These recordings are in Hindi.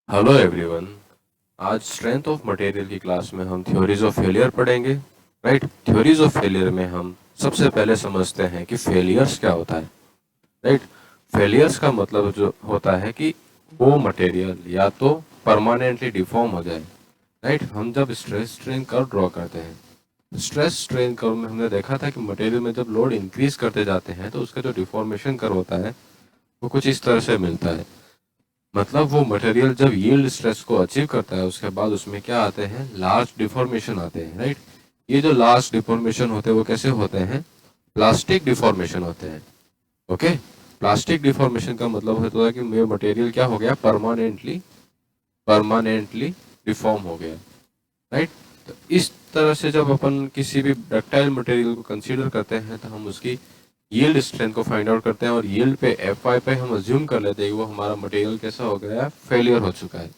Hello everyone. आज स्ट्रेंथ ऑफ मटेरियल की क्लास में हम थ्योरीज ऑफ फेलियर पढ़ेंगे। राइट, थ्योरीज ऑफ फेलियर में हम सबसे पहले समझते हैं कि फेलियर्स क्या होता है। राइट, फेलियर्स का मतलब जो होता है कि वो मटेरियल या तो परमानेंटली डिफॉर्म हो जाए। राइट, हम जब स्ट्रेस स्ट्रेन कर्व ड्रॉ करते हैं, स्ट्रेस स्ट्रेन कर्व में हमने देखा था कि मटेरियल में जब लोड इंक्रीज करते जाते हैं तो उसका जो डिफॉर्मेशन कर्व होता है वो कुछ इस तरह से मिलता है। मतलब वो मटेरियल जब यील्ड स्ट्रेस को अचीव करता है उसके बाद उसमें क्या आते हैं, लार्ज डिफॉर्मेशन आते हैं। राइट, ये जो लार्ज डिफॉर्मेशन होते हैं वो कैसे होते हैं, प्लास्टिक डिफॉर्मेशन होते हैं। ओके, प्लास्टिक डिफॉर्मेशन का मतलब होता है कि ये मटेरियल क्या हो गया, परमानेंटली परमानेंटली डिफॉर्म हो गया। राइट, तो इस तरह से जब अपन किसी भी डक्टाइल मटेरियल को कंसीडर करते हैं तो हम उसकी यील्ड स्ट्रेंथ को फाइंड आउट करते हैं और यील्ड पे एफ वाई पे हम अज्यूम कर लेते हैं कि वो हमारा मटेरियल कैसा हो गया, फेलियर हो चुका है।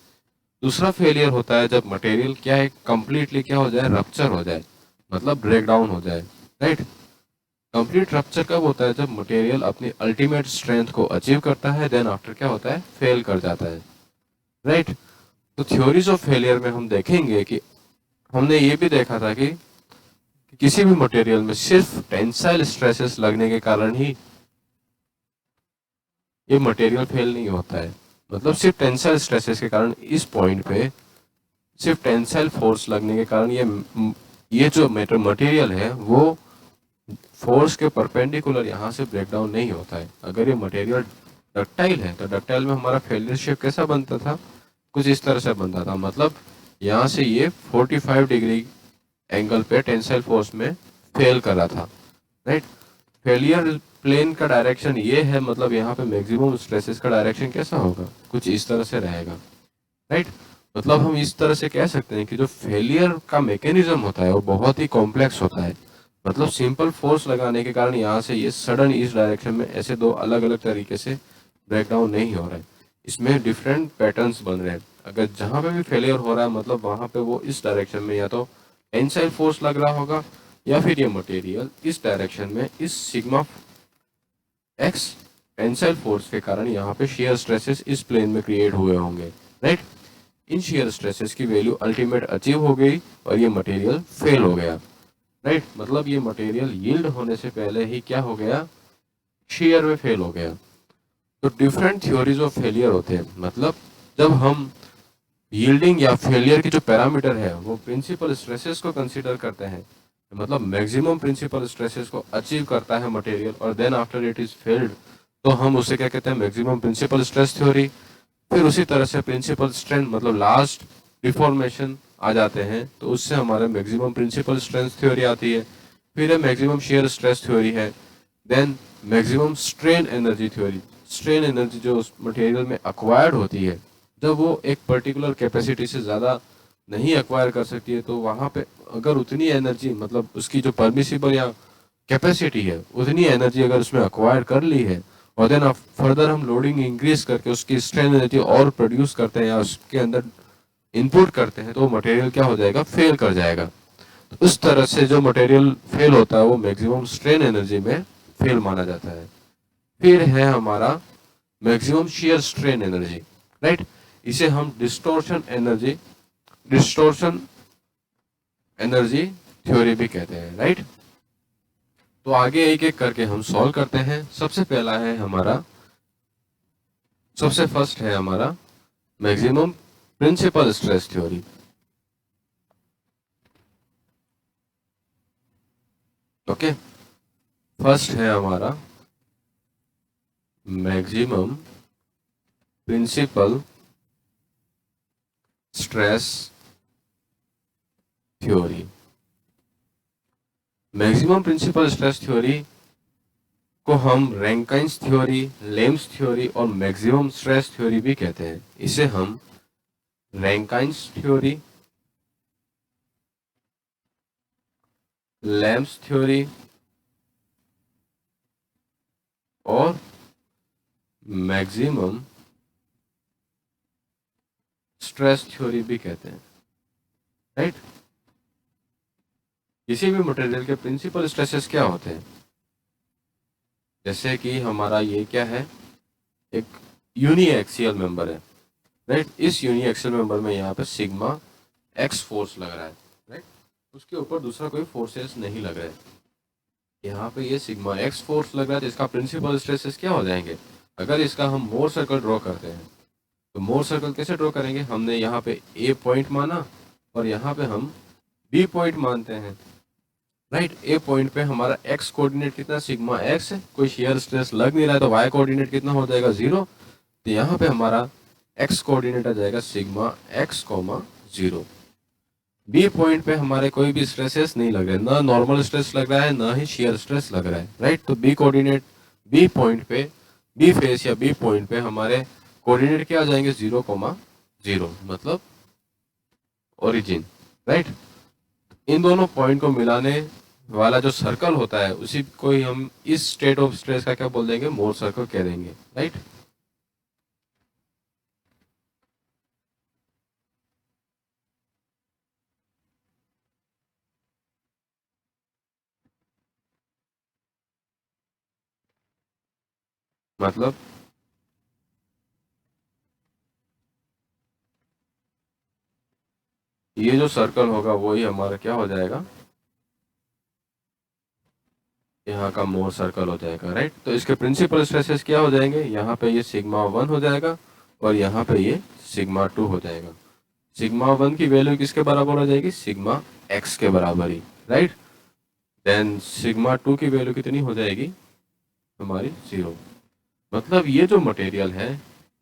दूसरा फेलियर होता है जब मटेरियल क्या है, कंप्लीटली क्या हो जाए, रप्चर हो जाए, मतलब ब्रेक डाउन हो जाए। राइट, कंप्लीट रप्चर कब होता है, जब मटेरियल अपनी अल्टीमेट स्ट्रेंथ को अचीव करता है, देन आफ्टर क्या होता है, फेल कर जाता है। राइट, तो थ्योरीज ऑफ फेलियर में हम देखेंगे कि हमने ये भी देखा था कि किसी भी मटेरियल में सिर्फ टेंसाइल स्ट्रेसेस लगने के कारण ही ये मटेरियल फेल नहीं होता है। मतलब सिर्फ टेंसाइल स्ट्रेसेस के कारण इस पॉइंट पे सिर्फ टेंसाइल फोर्स लगने के कारण ये जो मटेरियल है वो फोर्स के परपेंडिकुलर यहाँ से ब्रेकडाउन नहीं होता है। अगर ये मटेरियल डक्टाइल है तो डक्टाइल में हमारा फेलियर शेप कैसा बनता था, कुछ इस तरह से बनता था। मतलब यहाँ से ये 45 डिग्री एंगल पे टेंसाइल फोर्स में फेल कर रहा था। राइट, फेलियर प्लेन का डायरेक्शन ये है, मतलब यहाँ पे मैक्सिमम स्ट्रेसेस का डायरेक्शन कैसा होगा, कुछ इस तरह से रहेगा। राइट, मतलब हम इस तरह से कह सकते हैं कि जो फेलियर का मैकेनिज्म होता है वो बहुत ही कॉम्प्लेक्स होता है। मतलब सिंपल फोर्स लगाने के कारण यहाँ से ये सडन इस डायरेक्शन में ऐसे दो अलग अलग तरीके से ब्रेकडाउन नहीं हो रहा है, इसमें डिफरेंट पैटर्न्स बन रहे हैं। अगर जहां पे भी फेलियर हो रहा है मतलब वहां पे वो इस डायरेक्शन में या तो टेंसाइल फोर्स लग रहा होगा या फिर ये मटेरियल इस डायरेक्शन में इस सिग्मा एक्स टेंसाइल फोर्स के कारण यहाँ पे शेयर स्ट्रेसेस इस प्लेन में क्रिएट हुए होंगे। राइट, इन शेयर स्ट्रेसेस की वैल्यू अल्टीमेट अचीव हो गई और ये मटेरियल फेल हो गया। राइट, मतलब ये मटेरियल यील्ड होने से पहले ही क्या हो गया, शेयर में फेल हो गया। तो डिफरेंट थ्योरीज ऑफ फेलियर होते हैं। मतलब जब हम यील्डिंग या फेलियर की जो पैरामीटर है वो प्रिंसिपल स्ट्रेसेस को कंसीडर करते हैं, मतलब मैक्सिमम प्रिंसिपल स्ट्रेसेस को अचीव करता है मटेरियल और then after it is failed, तो हम उसे क्या कहते हैं, मैक्सिमम प्रिंसिपल स्ट्रेस थ्योरी। फिर उसी तरह से प्रिंसिपल स्ट्रेंथ मतलब लास्ट डिफॉर्मेशन आ जाते हैं तो उससे हमारा मैक्सिमम प्रिंसिपल स्ट्रेंथ थ्योरी आती है। फिर मैक्सिमम शेयर स्ट्रेस थ्योरी है, then maximum strain energy theory. Strain energy जो उस मटेरियल में अक्वायर्ड होती है, जब वो एक पर्टिकुलर कैपेसिटी से ज़्यादा नहीं अक्वायर कर सकती है तो वहाँ पे अगर उतनी एनर्जी, मतलब उसकी जो परमिसिबल या कैपेसिटी है उतनी एनर्जी अगर उसमें अक्वायर कर ली है और देन फर्दर हम लोडिंग इंक्रीज करके उसकी स्ट्रेन एनर्जी और प्रोड्यूस करते हैं या उसके अंदर इनपुट करते हैं तो मटेरियल क्या हो जाएगा, फेल कर जाएगा। तो उस तरह से जो मटेरियल फेल होता है वो मैक्सिमम स्ट्रेन एनर्जी में फेल माना जाता है। फिर है हमारा maximum shear strain energy. Right, इसे हम डिस्टोर्शन एनर्जी थ्योरी भी कहते हैं। राइट, तो आगे एक एक करके हम सॉल्व करते हैं। सबसे फर्स्ट है हमारा maximum principal stress theory. Okay, first है हमारा maximum principal stress theory. Maximum principal stress theory को हम रैंकाइंस थ्योरी, लेम्स थ्योरी और मैक्सिमम स्ट्रेस थ्योरी भी कहते हैं। इसे हम रैंकाइंस थ्योरी, लेम्स थ्योरी और मैक्सिमम स्ट्रेस थ्योरी भी कहते हैं। राइट, किसी भी मटेरियल के प्रिंसिपल स्ट्रेसेस क्या होते हैं, जैसे कि हमारा ये क्या है, एक यूनी एक्सियल मेंबर है। राइट। इस यूनि एक्सल मेंबर में यहाँ पे सिग्मा एक्स फोर्स लग रहा है, राइट। उसके ऊपर दूसरा कोई फोर्सेस नहीं लग रहा है। यहाँ पे ये सिग्मा एक्स फोर्स लग रहा है, तो इसका प्रिंसिपल स्ट्रेसेस क्या हो जाएंगे? अगर इसका हम मोर सर्कल ड्रॉ करते हैं तो मोर सर्कल कैसे ड्रॉ करेंगे? हमने यहाँ पे ए पॉइंट माना और यहाँ पे हम बी पॉइंट मानते हैं, राइट। ए पॉइंट पे हमारा एक्स कोऑर्डिनेट कितना सिग्मा एक्स है, कोई शियर स्ट्रेस लग नहीं रहा है, तो वाई कोऑर्डिनेट कितना हो जाएगा 0। तो यहाँ पे हमारा एक्स कोऑर्डिनेट आ जाएगा sigma x comma 0। B point पे हमारे कोई भी स्ट्रेसेस नहीं लग रहे, ना नॉर्मल स्ट्रेस लग रहा है ना ही शियर स्ट्रेस लग रहा है, राइट। तो बी कोऑर्डिनेट बी पॉइंट पे, बी फेस या बी पॉइंट पे हमारे कोऑर्डिनेट क्या आ जाएंगे 0,0, मतलब ओरिजिन, राइट। इन दोनों पॉइंट को मिलाने वाला जो सर्कल होता है उसी को ही हम इस स्टेट ऑफ स्ट्रेस का क्या बोल देंगे? मोर सर्कल कह देंगे, राइट। मतलब ये जो सर्कल होगा वही हमारा क्या हो जाएगा? यहाँ का मोर सर्कल हो जाएगा, राइट। तो इसके प्रिंसिपल स्ट्रेसेस क्या हो जाएंगे? यहाँ पे ये सिग्मा 1 हो जाएगा और यहाँ पे ये सिग्मा 2 हो जाएगा। सिग्मा 1 की वैल्यू किसके बराबर हो जाएगी? सिग्मा एक्स के बराबर ही, राइट। देन सिग्मा 2 की वैल्यू कितनी हो जाएगी? हमारी 0। मतलब ये जो मटेरियल है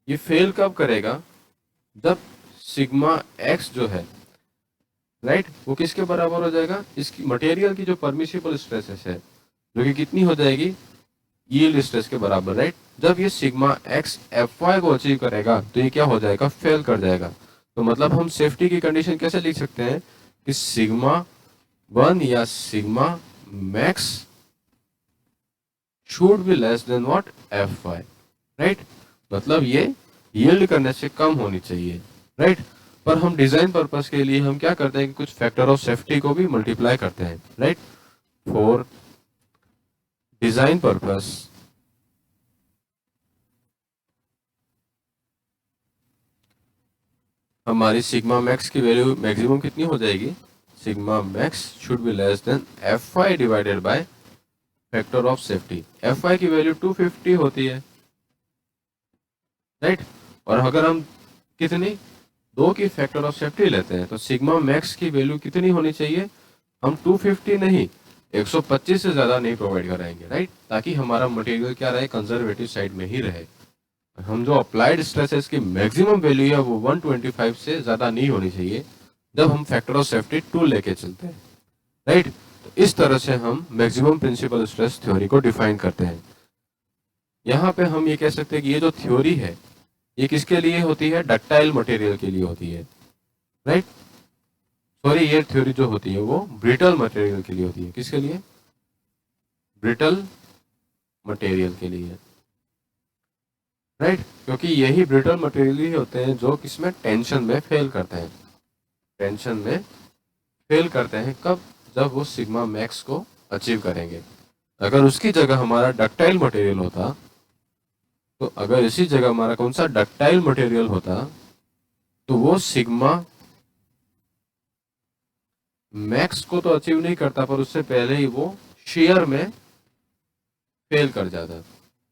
ये फेल कब करेगा? जब सिग्मा एक्स जो है, राइट, वो किसके बराबर हो जाएगा? इसकी मटेरियल की जो परमिसिबल स्ट्रेसेस है जो कि कितनी हो जाएगी? यील्ड स्ट्रेस के बराबर, राइट। जब ये सिग्मा एक्स एफ वाई को अचीव करेगा तो ये क्या हो जाएगा? फेल कर जाएगा। तो मतलब हम सेफ्टी की कंडीशन कैसे लिख सकते हैं कि सिग्मा 1 या sigma max should be less than what? F Y, right. मतलब ये यील्ड करने से कम होनी चाहिए, राइट। पर हम डिजाइन पर्पस के लिए हम क्या करते हैं कि कुछ फैक्टर ऑफ सेफ्टी को भी मल्टीप्लाई करते हैं, राइट। फॉर डिजाइन पर्पस हमारी सिग्मा मैक्स की वैल्यू मैक्सिमम कितनी हो जाएगी? Sigma max should be less than F Y divided by factor of safety. F Y की वैल्यू 250 होती है, राइट। और अगर हम कितनी 2 की फैक्टर ऑफ सेफ्टी लेते हैं तो सिग्मा मैक्स की वैल्यू कितनी होनी चाहिए? हम 250 नहीं 125 से ज्यादा नहीं प्रोवाइड कराएंगे, राइट, ताकि हमारा मटेरियल क्या रहे? कंजर्वेटिव साइड में ही रहे। हम जो अप्लाइड स्ट्रेसेस की मैक्सिमम वैल्यू है वो 125 से ज्यादा नहीं होनी चाहिए जब हम फैक्टर ऑफ सेफ्टी 2 लेके चलते हैं, राइट। तो इस तरह से हम मैक्सिमम प्रिंसिपल स्ट्रेस थ्योरी को डिफाइन करते हैं। यहाँ पे हम ये कह सकते हैं कि ये जो थ्योरी है ये किसके लिए होती है? डक्टाइल मटेरियल के लिए होती है, राइट। सॉरी, ये थ्योरी जो होती है वो ब्रिटल मटेरियल के लिए होती है। किसके लिए? ब्रिटल मटेरियल के लिए, राइट। क्योंकि यही ब्रिटल मटेरियल ही होते हैं जो किसमें? टेंशन में फेल करते हैं। टेंशन में फेल करते हैं कब? जब वो सिग्मा मैक्स को अचीव करेंगे। अगर उसकी जगह हमारा डक्टाइल मटेरियल होता, तो अगर इसी जगह हमारा कौन सा डक्टाइल मटेरियल होता तो वो सिग्मा मैक्स को तो अचीव नहीं करता पर उससे पहले ही वो शेयर में फेल कर जाता,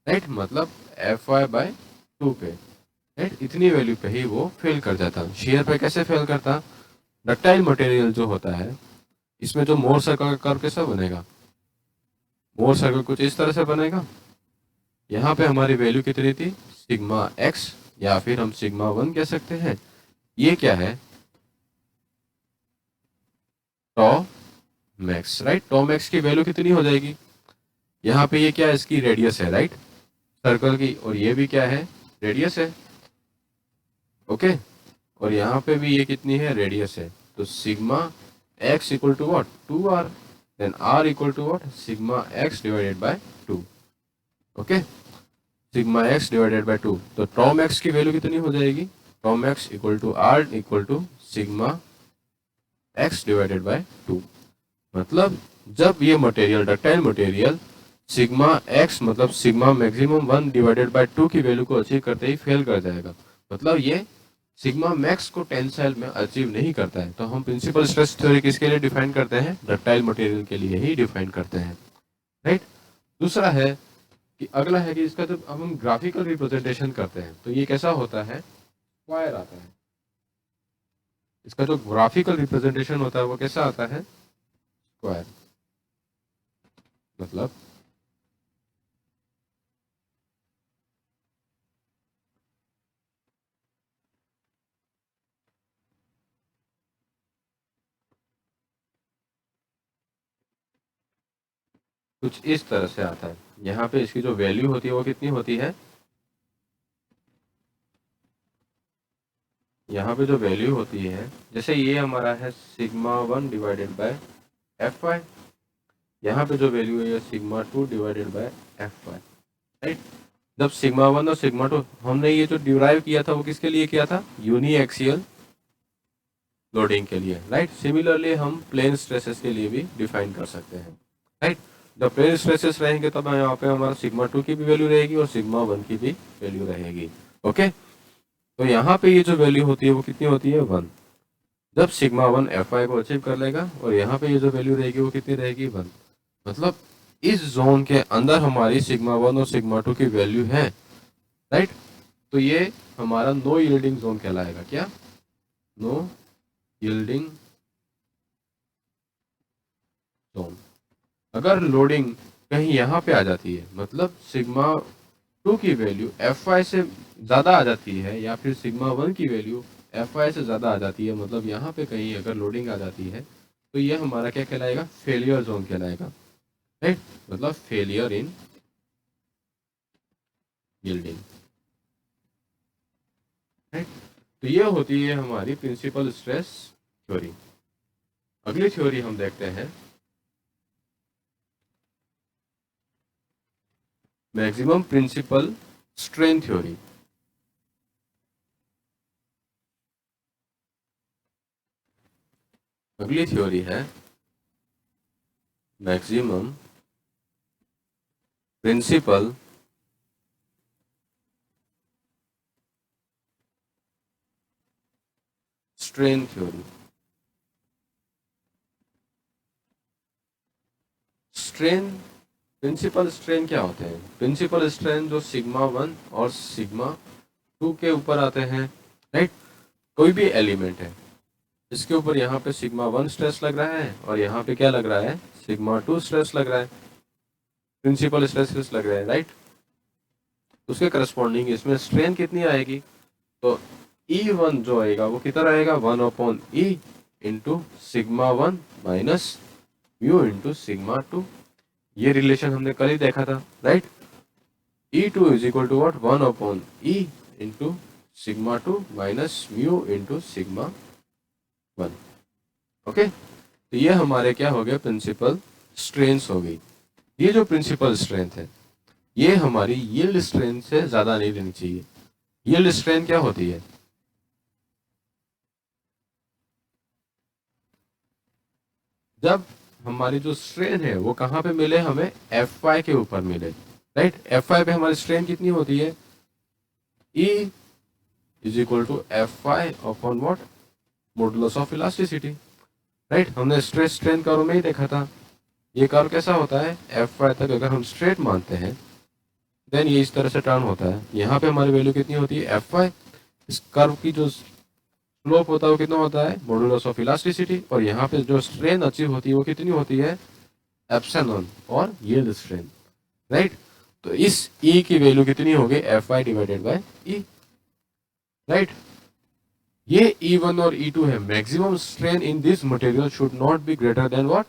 राइट। मतलब एफ वाई बाय 2 पे, राइट, इतनी वैल्यू पे ही वो फेल कर जाता। शेयर पे कैसे फेल करता? डक्टाइल मटेरियल जो होता है इसमें जो मोर सर्कल का कर्व कैसा बनेगा? मोर सर्कल कुछ इस तरह से बनेगा। यहाँ पे हमारी वैल्यू कितनी थी? सिग्मा एक्स, या फिर हम सिग्मा 1 कह सकते हैं। ये क्या है? टॉ मैक्स, राइट। टॉ मैक्स की वैल्यू कितनी हो जाएगी? यहाँ पे ये क्या है? इसकी रेडियस है, राइट, सर्कल की, और ये भी क्या है? रेडियस है, ओके। और यहाँ पे भी ये कितनी है? रेडियस है। तो sigma x equal to what? 2r, then r equal to what? Sigma x divided by 2, okay. Sigma x divided by 2। तो टॉ मैक्स की वैल्यू कितनी हो जाएगी? Tau max equal to r equal to sigma x divided by 2। मतलब जब ये material ductile material sigma x मतलब सिग्मा मैक्सिमम 1 डिवाइडेड बाय 2 की वैल्यू को अचीव करते ही फेल कर जाएगा। मतलब ये सिग्मा मैक्स को टेंसाइल में अचीव नहीं करता है, तो हम प्रिंसिपल स्ट्रेस थ्योरी किसके लिए डिफाइन करते हैं? डक्टाइल मटेरियल के लिए ही डिफाइन करते हैं, राइट। दूसरा है कि अगला है कि इसका जब हम ग्राफिकल रिप्रेजेंटेशन करते हैं तो ये कैसा होता है? स्क्वायर आता है। इसका जो ग्राफिकल रिप्रेजेंटेशन होता है वो कैसा आता है? स्क्वायर। मतलब कुछ इस तरह से आता है। यहाँ पे इसकी जो वैल्यू होती है वो कितनी होती है? यहाँ पे जो वैल्यू होती है, जैसे ये हमारा है sigma 1 divided by F Y, यहाँ पे जो वैल्यू है sigma 2 divided by F Y, right. जब सिग्मा 1 और सिग्मा 2 हमने ये जो डिराइव किया था वो किसके लिए किया था? यूनी एक्सियल लोडिंग के लिए, राइट। सिमिलरली हम प्लेन स्ट्रेसेस के लिए भी डिफाइन कर सकते हैं, राइट। जब प्लेन स्ट्रेसेस रहेंगे तब यहाँ पे हमारा सिग्मा 2 की भी वैल्यू रहेगी और सिग्मा 1 की भी वैल्यू रहेगी, ओके। तो यहाँ पे ये जो वैल्यू होती है वो कितनी होती है? 1। जब सिग्मा 1 एफ आई को अचीव कर लेगा और यहाँ पे ये जो वैल्यू रहेगी वो कितनी रहेगी? 1। मतलब इस जोन के अंदर हमारी सिग्मा 1 और सिग्मा 2 की वैल्यू है, राइट। तो ये हमारा नो यील्डिंग जोन कहलाएगा। क्या? No yielding zone. अगर लोडिंग कहीं यहाँ पे आ जाती है, मतलब सिग्मा 2 की वैल्यू एफ आई से ज़्यादा आ जाती है या फिर सिग्मा 1 की वैल्यू एफ आई से ज़्यादा आ जाती है, मतलब यहाँ पे कहीं अगर लोडिंग आ जाती है तो ये हमारा क्या कहलाएगा? फेलियर जोन कहलाएगा, राइट। मतलब फेलियर इन यील्डिंग, राइट। तो ये होती है हमारी प्रिंसिपल स्ट्रेस थ्योरी। अगली थ्योरी हम देखते हैं मैक्सिमम प्रिंसिपल स्ट्रेन थ्योरी। अगली थ्योरी है maximum principal strain theory. Strain, principal strain क्या होते हैं? प्रिंसिपल स्ट्रेन जो सिग्मा 1 और सिग्मा 2 के ऊपर आते हैं, राइट। कोई भी एलिमेंट है इसके ऊपर यहाँ पे सिग्मा 1 स्ट्रेस लग रहा है और यहाँ पे क्या लग रहा है? सिग्मा 2 स्ट्रेस लग रहा है, प्रिंसिपल स्ट्रेस लग रहा है, राइट। उसके करस्पॉन्डिंग इसमें स्ट्रेन कितनी आएगी? तो E1 जो आएगा वो कितना रहेगा? 1/E into sigma 1 minus mu into sigma 2। ये रिलेशन हमने कल ही देखा था, right. E2 is equal to what? 1/E into sigma 2 minus mu into sigma 1, okay. तो ये हमारे क्या हो गए? प्रिंसिपल स्ट्रेंथ हो गई। ये जो प्रिंसिपल स्ट्रेंथ है ये हमारी यील्ड स्ट्रेंथ से ज्यादा नहीं रहनी चाहिए। यील्ड स्ट्रेंथ क्या होती है? जब हमारी जो स्ट्रेन है वो कहाँ पे मिले? हमें एफ वाई के ऊपर मिले, राइट। एफ वाई पे हमारी स्ट्रेन कितनी होती है? E is equal to F Y upon what? Modulus of elasticity, right. हमने स्ट्रेस स्ट्रेन कर्व में ही देखा था। ये कर्व कैसा होता है? एफ वाई तक अगर हम स्ट्रेट मानते हैं देन ये इस तरह से टर्न होता है। यहाँ पे हमारी वैल्यू कितनी होती है? F Y. इस कर्व की जो स्लोप होता है वो कितना होता है? Modulus of elasticity. और यहाँ पे जो स्ट्रेन अचीव होती है वो कितनी होती है? एप्सिलॉन और यील्ड स्ट्रेन, राइट। तो इस E की वैल्यू कितनी होगी? F I divided by E, right. ये E1 और E2 है। Maximum strain in this material should not be greater than what?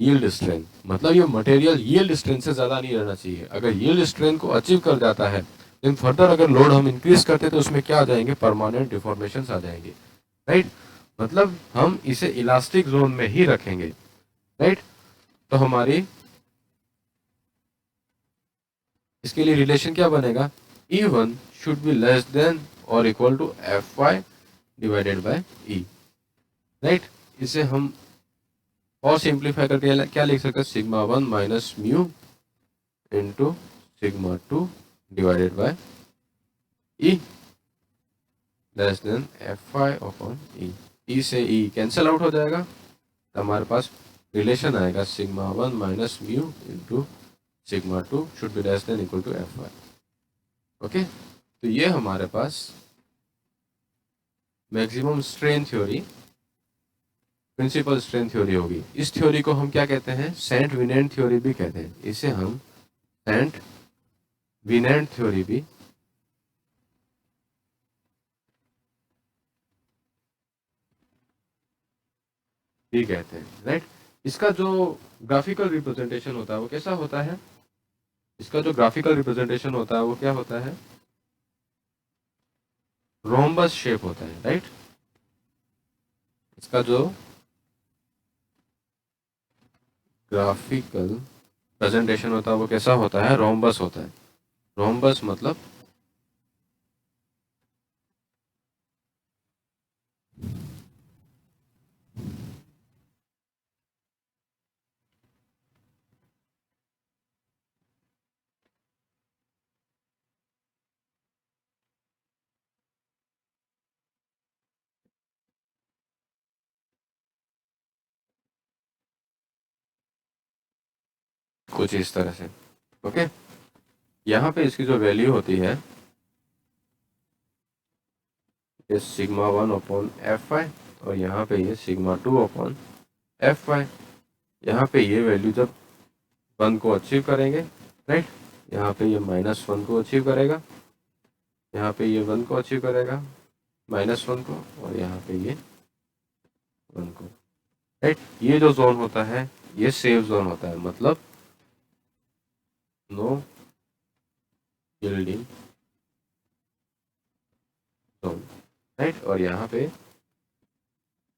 Yield strain. मतलब ये मटेरियल यील्ड स्ट्रेन से ज्यादा नहीं रहना चाहिए। अगर यील्ड स्ट्रेन को अचीव कर जाता है देन फर्दर अगर लोड हम इंक्रीज करते तो उसमें क्या आ जाएंगे? परमानेंट डिफॉर्मेशन आ जाएंगे, राइट। मतलब हम इसे इलास्टिक जोन में ही रखेंगे, राइट। तो हमारी इसके लिए रिलेशन क्या बनेगा? E1 should be less than और equal to F Y divided by E, right. इसे हम और सिंप्लीफाई करके क्या लिख सकते हैं? Sigma 1 minus mu into sigma 2 divided by E, less than F Y upon E. E से ई कैंसिल आउट हो जाएगा, तो हमारे पास रिलेशन आएगा sigma one minus mu into sigma two should be less than equal to F Y. Okay, तो ये हमारे पास maximum strain theory, principal strain theory होगी। इस थ्योरी को हम क्या कहते हैं? सेंट विनेंट थ्योरी भी कहते हैं। इसे हम सेंट विनेंट थ्योरी भी कहते हैं, राइट। इसका जो ग्राफिकल रिप्रेजेंटेशन होता है वो कैसा होता है? इसका जो ग्राफिकल रिप्रेजेंटेशन होता है वो क्या होता है? रोम्बस शेप होता है, राइट। इसका जो ग्राफिकल प्रेजेंटेशन होता है वो कैसा होता है? रोम्बस होता है। रोम्बस मतलब कुछ इस तरह से। ओके, यहाँ पे इसकी जो वैल्यू होती है ये sigma one upon F Y, और यहाँ पे ये sigma two upon F Y. यहाँ पे ये वैल्यू जब वन को अचीव करेंगे, राइट, यहाँ पे ये माइनस वन को अचीव करेगा, यहाँ पे ये वन को अचीव करेगा, माइनस वन को, और यहाँ पे ये वन को, राइट। ये जो जोन होता है ये सेफ जोन होता है, मतलब नो यील्डिंग जोन, राइट। और यहाँ पे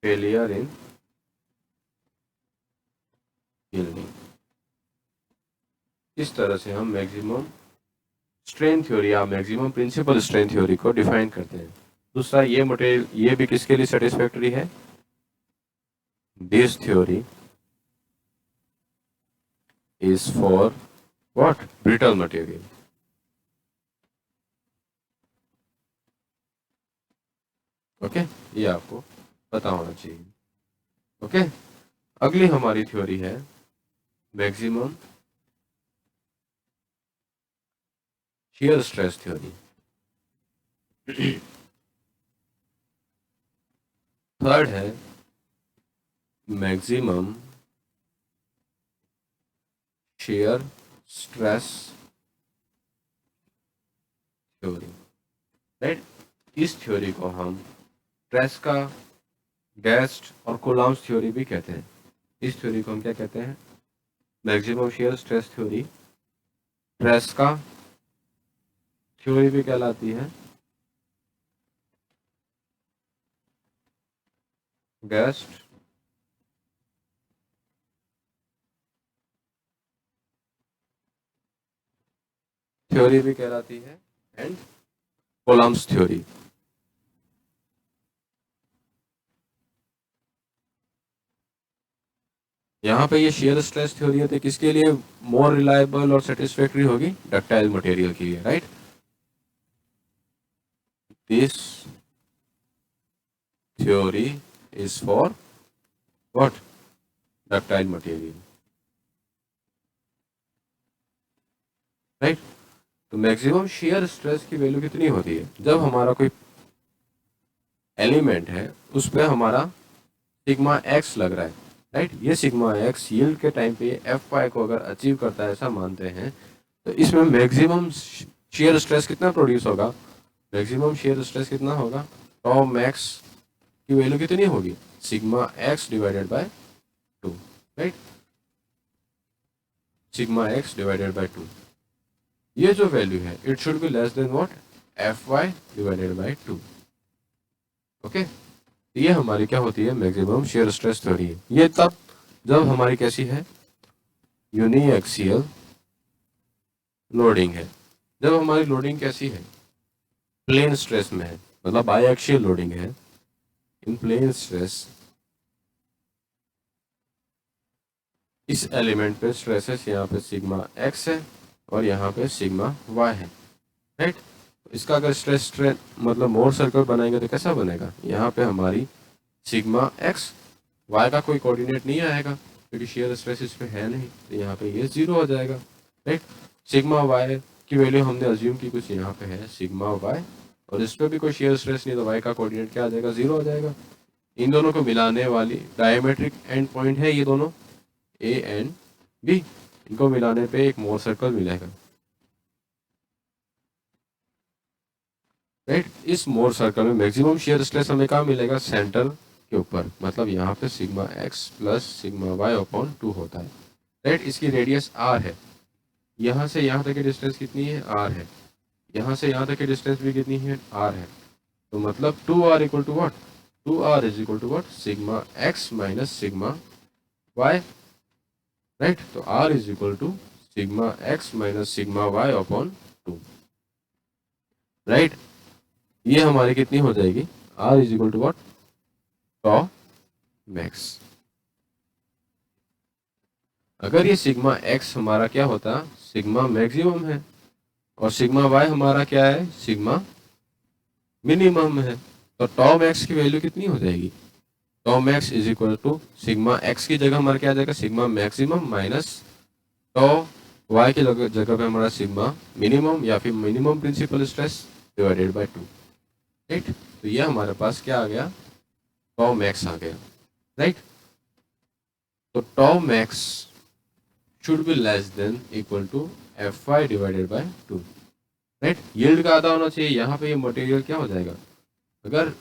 फेलियर इन यील्डिंग। इस तरह से हम मैक्सिमम स्ट्रेन थ्योरी या मैक्सिमम प्रिंसिपल स्ट्रेन थ्योरी को डिफाइन करते हैं। दूसरा, ये मटेरियल ये भी किसके लिए सेटिस्फैक्टरी है? This theory is for what? Brittle material. Okay, ये आपको पता होना चाहिए। ओके, अगली हमारी थ्योरी है maximum shear stress theory. Third है maximum shear stress theory, right. इस थ्योरी को हम ट्रेस्का, गेस्ट और कोलाम्स थ्योरी भी कहते हैं। इस थ्योरी को हम क्या कहते हैं? Maximum shear stress theory. Tresca theory भी कहलाती है, गेस्ट थ्योरी भी कहलाती है, एंड कोलाम्स थ्योरी। यहाँ पे ये शियर स्ट्रेस थ्योरी है तो किसके लिए मोर रिलायबल और सेटिस्फैक्टरी होगी? डक्टाइल मटेरियल के लिए, right. This theory is for what? Ductile material, right. तो मैक्सिमम शियर स्ट्रेस की वैल्यू कितनी होती है? जब हमारा कोई एलिमेंट है उस पर हमारा सिग्मा एक्स लग रहा है, राइट। ये सिग्मा एक्स यील्ड के टाइम पे एफ वाई को अगर अचीव करता है ऐसा मानते हैं, तो इसमें मैक्सिमम शियर स्ट्रेस कितना प्रोड्यूस होगा? मैक्सिमम शियर स्ट्रेस कितना होगा? टॉ मैक्स की वैल्यू कितनी होगी? Sigma x divided by 2, right. Sigma x divided by 2, ये जो वैल्यू है it should be less than what? F Y divided by 2। Okay, ये हमारी क्या होती है? Maximum shear stress theory. ये तब जब हमारी कैसी है? यूनिएक्सियल लोडिंग है। जब हमारी लोडिंग कैसी है? प्लेन स्ट्रेस में है, मतलब बायएक्सियल लोडिंग है। इन प्लेन स्ट्रेस इस एलिमेंट पे स्ट्रेसेस यहाँ पे सिग्मा एक्स है और यहाँ पे सिग्मा वाई है, राइट। इसका अगर स्ट्रेस स्ट्रेन मतलब मोर सर्कल बनाएंगे तो कैसा बनेगा, यहाँ पे हमारी सिग्मा एक्स, वाई का कोई कोऑर्डिनेट नहीं आएगा क्योंकि शेयर स्ट्रेस इस पे है नहीं, तो यहाँ पे ये 0 हो जाएगा, राइट। सिग्मा वाई की वैल्यू हमने अज्यूम की कुछ यहाँ पे है सिग्मा वाई, और इस पे भी कोई शेयर स्ट्रेस नहीं, तो वाई का कोऑर्डिनेट क्या आ जाएगा, 0 हो जाएगा। इन दोनों को मिलाने वाली डायमेट्रिक एंड पॉइंट है ये दोनों ए एंड बी, इनको मिलाने पे एक मोर सर्कल मिलेगा, राइट। इस मोर सर्कल में मैक्सिमम शेयर स्ट्रेस हमें कहाँ मिलेगा, सेंटर के ऊपर, मतलब यहाँ पे sigma x plus sigma y upon 2 होता है, राइट। इसकी रेडियस आर है, यहाँ से यहाँ तक की डिस्टेंस कितनी है, आर है, यहाँ से यहाँ तक की डिस्टेंस भी कितनी है, आर है, तो मतलब 2r equal to what, 2r is equal to what, sigma x minus sigma y, right. तो r is equal to sigma x minus sigma y upon 2, right. ये हमारी कितनी हो जाएगी, r is equal to what, tau max. अगर ये सिग्मा एक्स हमारा क्या होता, सिग्मा मैक्सिमम है, और सिग्मा वाई हमारा क्या है, सिग्मा मिनिमम है, तो टॉ मैक्स की वैल्यू कितनी हो जाएगी, tau max is equal to sigma x की जगह हमारा क्या आ जाएगा, sigma maximum minus tau y की जगह पे हमारा सिग्मा मिनिमम या फिर minimum principal stress divided by 2, right. तो ये हमारे पास क्या आ गया, टॉ मैक्स आ गया, राइट। तो tau max should be less than equal to F Y divided by 2, right. Yield का आधा होना चाहिए, यहाँ पे ये मटेरियल क्या हो जाएगा, अगर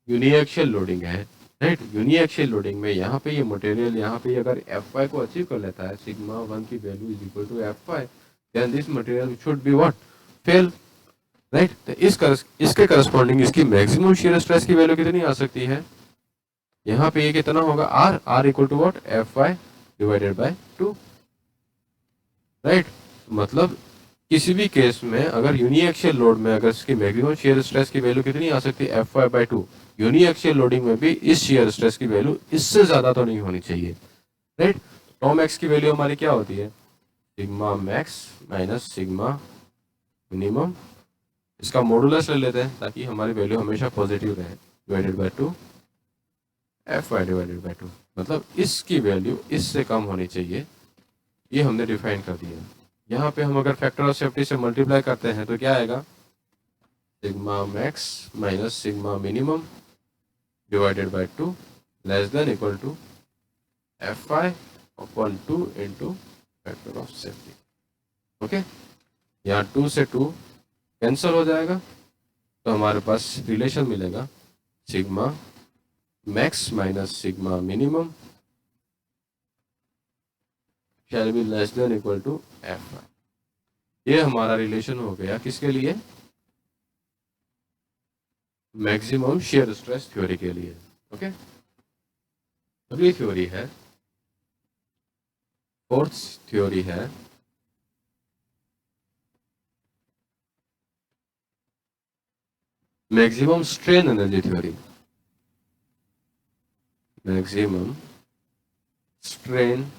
यूनिएक्सियल लोडिंग है, राइट, यूनिएक्सियल लोडिंग में यहाँ पे ये मटेरियल यहाँ पे अगर एफ वाई को अचीव कर लेता है, सिग्मा 1 की value is equal to F Y, then this material should be what, fail, right. तो इसके करस्पॉन्डिंग इसकी मैक्सिमम शियर स्ट्रेस की वैल्यू कितनी आ सकती है, यहाँ पे ये कितना होगा, R, R equal to what, F Y divided by 2, right. मतलब किसी भी केस में अगर यूनिएक्सियल लोड में अगर इसकी मैक्सिमम शियर स्ट्रेस की वैल्यू कितनी आ सकती है, F Y by 2, uniaxial loading में भी इस शियर स्ट्रेस की वैल्यू इससे ज्यादा तो नहीं होनी चाहिए, राइट। टॉ मैक्स की वैल्यू हमारी क्या होती है, sigma max minus sigma minimum, इसका मॉडुलस ले लेते हैं ताकि हमारी वैल्यू हमेशा पॉजिटिव रहे, divided by 2 F Y divided by 2, मतलब इसकी वैल्यू इससे कम होनी चाहिए, ये हमने डिफाइन कर दिया। यहाँ पे हम अगर फैक्टर ऑफ सेफ्टी से मल्टीप्लाई करते हैं तो क्या आएगा, sigma max minus sigma minimum divided by 2 less than equal to F I upon 2 into factor of safety, okay. यहाँ 2 से 2 कैंसिल हो जाएगा, तो हमारे पास रिलेशन मिलेगा sigma max minus sigma minimum shall be less than equal to F Y. ये हमारा रिलेशन हो गया किसके लिए, मैक्सिमम शेयर स्ट्रेस थ्योरी के लिए, ओके। अगली थ्योरी है, फोर्थ थ्योरी है maximum strain energy theory, maximum strain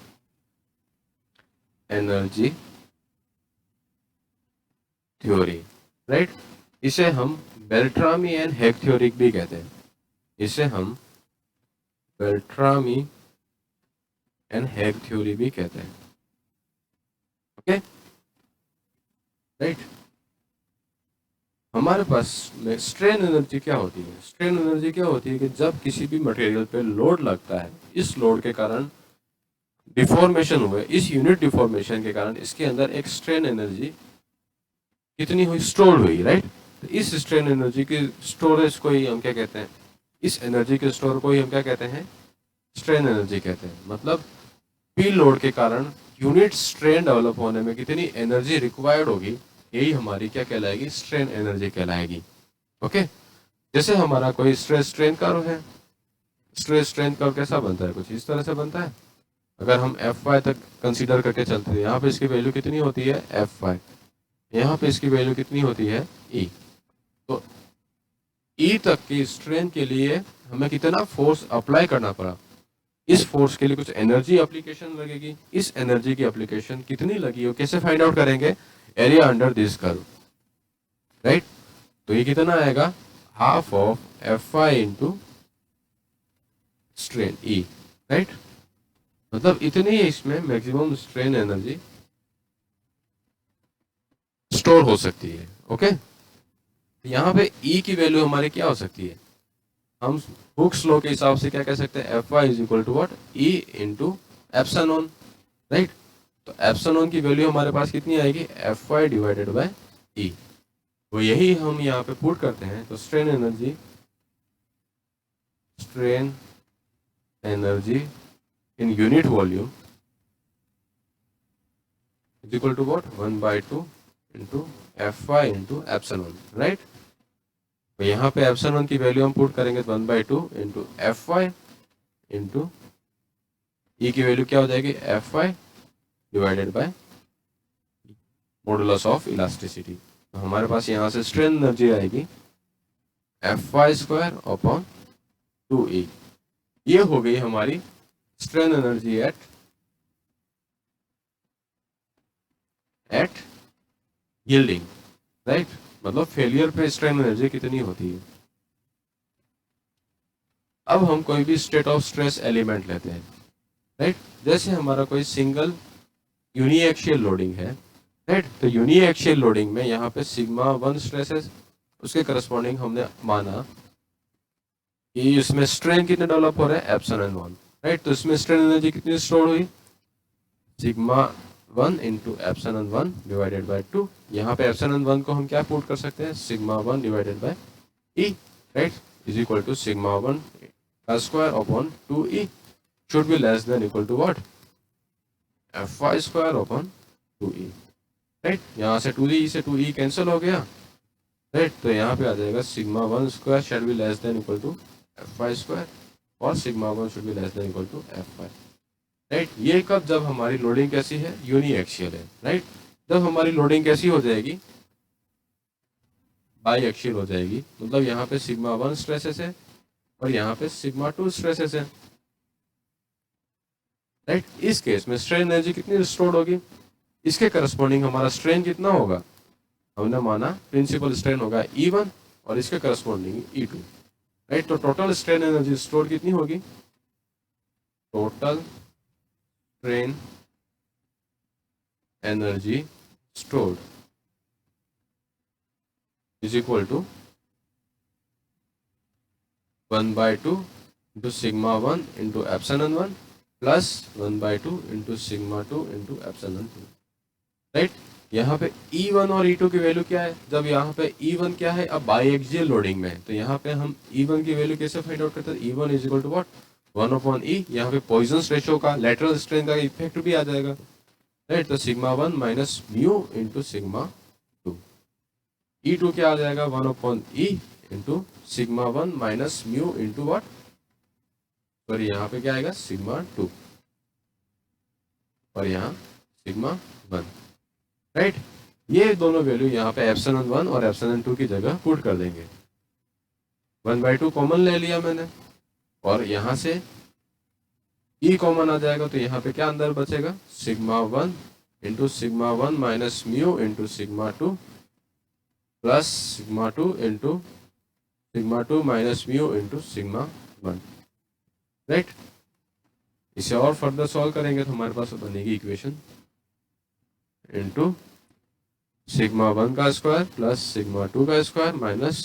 energy theory, right. इसे हम बेल्ट्रामी एंड हेग थ्योरी भी कहते हैं, इसे हम बेल्ट्रामी एंड हेग थ्योरी भी कहते हैं, ओके, राइट। हमारे पास में स्ट्रेन एनर्जी क्या होती है, स्ट्रेन एनर्जी क्या होती है कि जब किसी भी मटेरियल पे लोड लगता है, इस लोड के कारण डिफॉर्मेशन हुए, इस यूनिट डिफॉर्मेशन के कारण इसके अंदर एक स्ट्रेन एनर्जी कितनी हुई, स्टोर हुई, राइट। तो इस स्ट्रेन एनर्जी की स्टोरेज को ही हम क्या कहते हैं, इस एनर्जी के स्टोर को ही हम क्या कहते हैं, स्ट्रेन एनर्जी कहते हैं। मतलब पी लोड के कारण यूनिट स्ट्रेन डेवलप होने में कितनी एनर्जी रिक्वायर्ड होगी, यही हमारी क्या कहलाएगी, स्ट्रेन एनर्जी कहलाएगी, ओके। जैसे हमारा कोई स्ट्रेस स्ट्रेन कर्व है, स्ट्रेस स्ट्रेन कर्व कैसा बनता है, कुछ इस तरह से बनता है। अगर हम एफ वाई तक कंसीडर करके चलते हैं, यहाँ पे इसकी वैल्यू कितनी होती है, एफ वाई, यहाँ पे इसकी वैल्यू कितनी होती है, ई। तो ई तक की स्ट्रेन के लिए हमें कितना फोर्स अप्लाई करना पड़ा, इस फोर्स के लिए कुछ एनर्जी एप्लीकेशन लगेगी, इस एनर्जी की एप्लीकेशन कितनी लगी हो कैसे फाइंड आउट करेंगे, area under this curve, right. तो ये कितना आएगा, half of F I into strain E, right. मतलब इतनी इसमें मैक्सिमम स्ट्रेन एनर्जी स्टोर हो सकती है। ओके, यहाँ पे ई की वैल्यू हमारी क्या हो सकती है, हम हुक्स लॉ के हिसाब से क्या कह सकते हैं, F Y is equal to what, E into epsilon, right. तो एप्सलॉन की वैल्यू हमारे पास कितनी आएगी, F Y divided by E. तो यही हम यहाँ पे पुट करते हैं, तो strain energy in unit volume is equal to what, 1/2 into F Y into epsilon, right. तो यहाँ पे एप्सलॉन की वैल्यू हम पुट करेंगे 1/2 into F Y into E की वैल्यू क्या हो जाएगी, F Y divided by modulus of elasticity. तो हमारे पास यहाँ से स्ट्रेन एनर्जी आएगी F Y square upon 2e। ये हो गई हमारी strain energy at yielding, right. मतलब फेलियर पे स्ट्रेन एनर्जी कितनी होती है। अब हम कोई भी स्टेट ऑफ स्ट्रेस एलिमेंट लेते हैं, राइट। जैसे हमारा कोई सिंगल यूनिएक्सियल लोडिंग है, राइट। तो यूनिएक्सियल लोडिंग में यहाँ पे सिग्मा 1 स्ट्रेस है, उसके करस्पॉन्डिंग हमने माना कि इसमें स्ट्रेन कितने डेवलप हो रहे हैं, एप्सिलॉन 1, राइट। तो इसमें स्ट्रेन एनर्जी कितनी स्टोर हुई, sigma 1 into epsilon 1 divided by 2। यहाँ पे एप्सिलॉन 1 को हम क्या पुट कर सकते हैं, sigma 1 divided by E, right, is equal to sigma 1 का square upon 2e should be less than equal to what, F Y square upon 2e, right. यहाँ से 2e से 2e कैंसिल हो गया, राइट। तो यहाँ पे आ जाएगा sigma 1 square should be less than equal to F Y square और sigma 1 should be less than equal to F Y, right. ये कब, जब हमारी लोडिंग कैसी है, यूनिएक्सियल है, राइट। जब हमारी लोडिंग कैसी हो जाएगी, बाई एक्सियल हो जाएगी, मतलब यहाँ पे सिग्मा 1 स्ट्रेसेस है और यहाँ पे सिग्मा 2 स्ट्रेसेस है, राइट। इस केस में स्ट्रेन एनर्जी कितनी स्टोर्ड होगी, इसके करस्पॉन्डिंग हमारा स्ट्रेन कितना होगा, हमने माना प्रिंसिपल स्ट्रेन होगा E1 और इसके करस्पॉन्डिंग E2, राइट। तो टोटल स्ट्रेन एनर्जी स्टोर कितनी होगी, total strain energy stored is equal to 1/2 into sigma 1 into epsilon 1 plus 1/2 into sigma 2 into epsilon 2, right. यहाँ पे E1 और E2 की वैल्यू क्या है, जब यहाँ पे E1 क्या है, अब बाई एक्सियल लोडिंग में है, तो यहाँ पे हम E1 की वैल्यू कैसे फाइंड आउट करते हैं, E1 is equal to what, 1/e। यहाँ पे पॉइजन रेशियो का, लेटरल स्ट्रेन का इफेक्ट भी आ जाएगा, राइट। तो sigma 1 minus mu into sigma 2, E2 क्या आ जाएगा, 1/e into sigma 1 minus mu into what, और यहाँ पे क्या आएगा, सिग्मा 2 और यहाँ सिग्मा 1, राइट। ये दोनों वैल्यू यहाँ पे एप्सिलॉन 1 और एप्सिलॉन 2 की जगह पुट कर देंगे, 1/2 कॉमन ले लिया मैंने और यहाँ से E कॉमन आ जाएगा, तो यहाँ पे क्या अंदर बचेगा, sigma 1 into sigma 1 minus mu into sigma 2 plus sigma 2 into sigma 2 minus mu into sigma 1, right. इसे और फर्दर सॉल्व करेंगे तो हमारे पास बनेगी इक्वेशन इंटू सिग्मा 1 का स्क्वायर प्लस सिग्मा 2 का square minus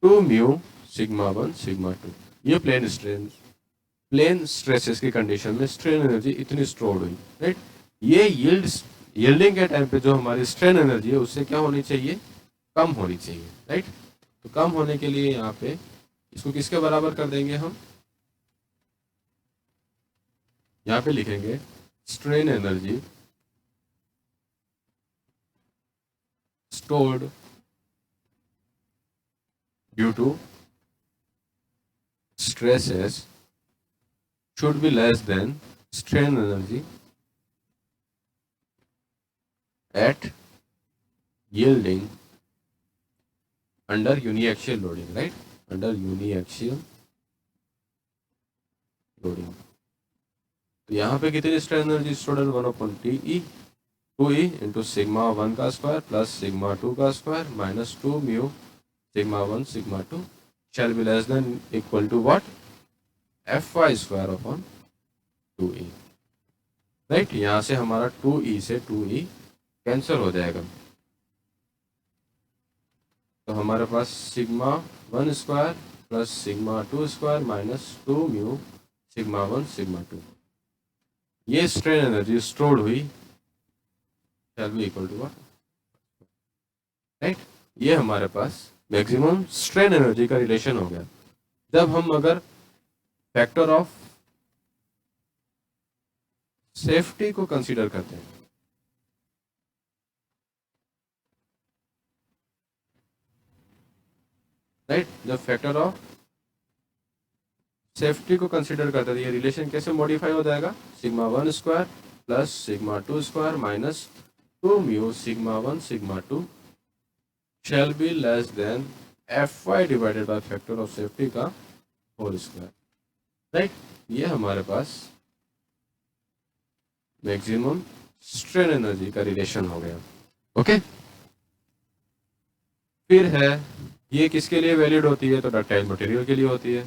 2 mu sigma 1 sigma 2। ये प्लेन स्ट्रेसेस की कंडीशन में स्ट्रेन एनर्जी इतनी स्टोर्ड हुई, राइट। ये यील्डिंग के टाइम पे जो हमारी स्ट्रेन एनर्जी है उससे क्या होनी चाहिए, कम होनी चाहिए, राइट। तो कम होने के लिए यहाँ पे इसको किसके बराबर कर देंगे हम, यहाँ पे लिखेंगे strain energy stored due to stresses should be less than strain energy at yielding under uniaxial loading, right, under uniaxial loading। तो यहाँ पे कितनी स्ट्रेन एनर्जी स्टोर्ड है, 1/e 2e इंटू सिग्मा 1 का स्क्वायर प्लस सिग्मा 2 का square minus 2 mu sigma 1 sigma 2 shall be less than equal to what? fy square upon 2e, right. यहाँ से हमारा 2e से 2e कैंसिल हो जाएगा, तो हमारे पास sigma 1 square plus sigma 2 square minus 2 mu sigma 1 sigma 2, ये स्ट्रेन एनर्जी स्टोर्ड हुई shall be equal to what, right. ये हमारे पास मैक्सिमम स्ट्रेन एनर्जी का रिलेशन हो गया। जब हम अगर फैक्टर ऑफ सेफ्टी को कंसीडर करते हैं, राइट, जब फैक्टर ऑफ सेफ्टी को कंसीडर करते हैं, ये रिलेशन कैसे मॉडिफाई हो जाएगा, sigma 1 square plus sigma 2 square minus 2 mu sigma 1 sigma 2 shall be less than fy divided by factor of safety का होल स्क्वायर, राइट। ये हमारे पास मैक्सिमम स्ट्रेन एनर्जी का रिलेशन हो गया, ओके। फिर है ये किसके लिए वैलिड होती है, तो डक्टाइल मटेरियल के लिए होती है,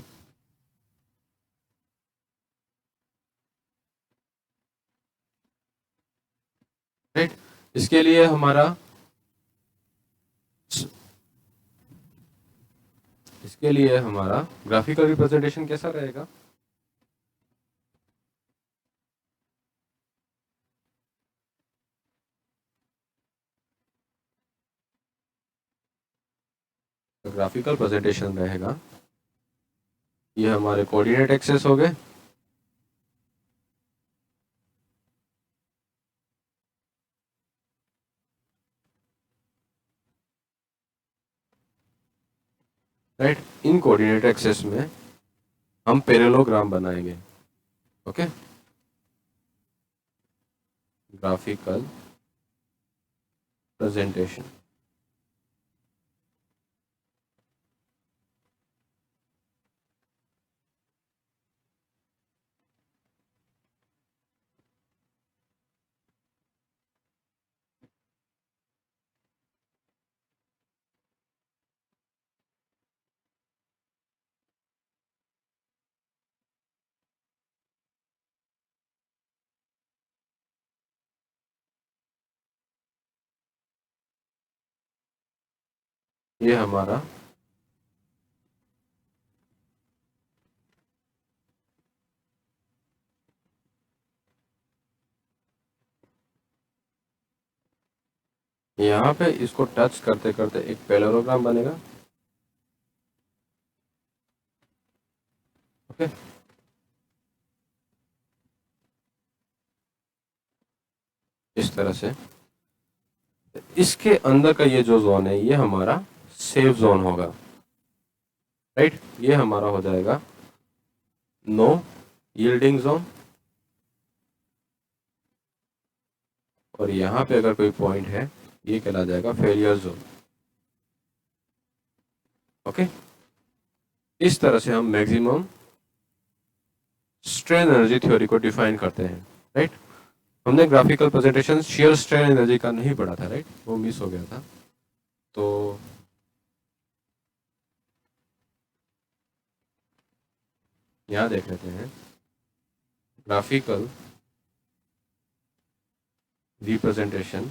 राइट। इसके लिए हमारा ग्राफिकल रिप्रेजेंटेशन कैसा रहेगा, तो ग्राफिकल प्रेजेंटेशन रहेगा, ये हमारे कोऑर्डिनेट एक्सेस हो गए, राइट। इन कोऑर्डिनेट एक्सेस में हम पैरेललोग्राम बनाएंगे, ओके। ग्राफिकल प्रेजेंटेशन, ये हमारा यहाँ पे इसको टच करते करते एक पैरेललोग्राम बनेगा, ओके। इस तरह से इसके अंदर का ये जो जोन है ये हमारा सेफ जोन होगा, राइट। ये हमारा हो जाएगा नो यील्डिंग जोन, और यहाँ पे अगर कोई पॉइंट है ये कहला जाएगा फेलियर जोन, ओके। इस तरह से हम मैक्सिमम स्ट्रेन एनर्जी थ्योरी को डिफाइन करते हैं, राइट। हमने graphical presentation share strain energy का नहीं पढ़ा था, राइट, वो मिस हो गया था। तो यहाँ देख लेते हैं graphical representation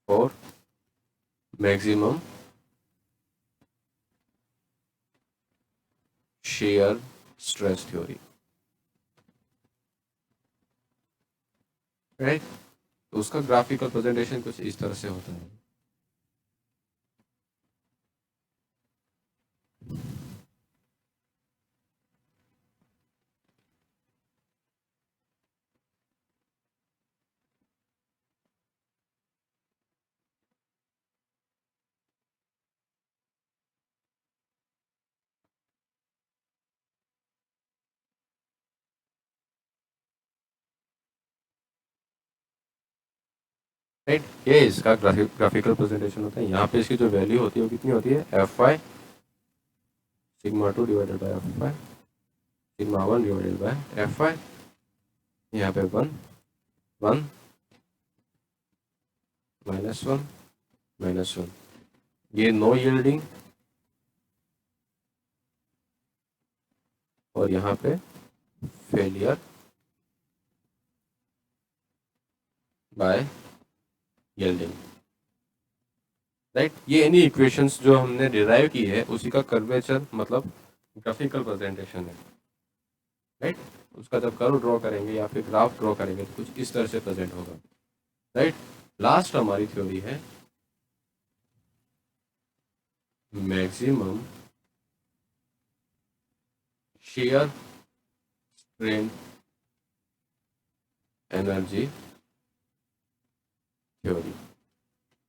for maximum shear stress theory, right. तो उसका ग्राफिकल प्रेजेंटेशन कुछ इस तरह से होता है। राइट, ये इसका ग्राफिकल प्रेजेंटेशन होता है। यहाँ पे इसकी जो वैल्यू होती है वो कितनी होती है, F Y sigma 2 divided by F Y sigma 1 divided by F Y यहाँ पे 1 1 -1 -1, ये नो यील्डिंग, और यहाँ पे फेलियर बाय यील्डिंग, राइट। ये एनी इक्वेशंस जो हमने डिराइव की है उसी का कर्वेचर मतलब ग्राफिकल प्रेजेंटेशन है, राइट। उसका जब कर्व ड्रॉ करेंगे या फिर ग्राफ ड्रॉ करेंगे तो कुछ इस तरह से प्रेजेंट होगा, राइट। लास्ट हमारी थ्योरी है maximum shear strain energy theory,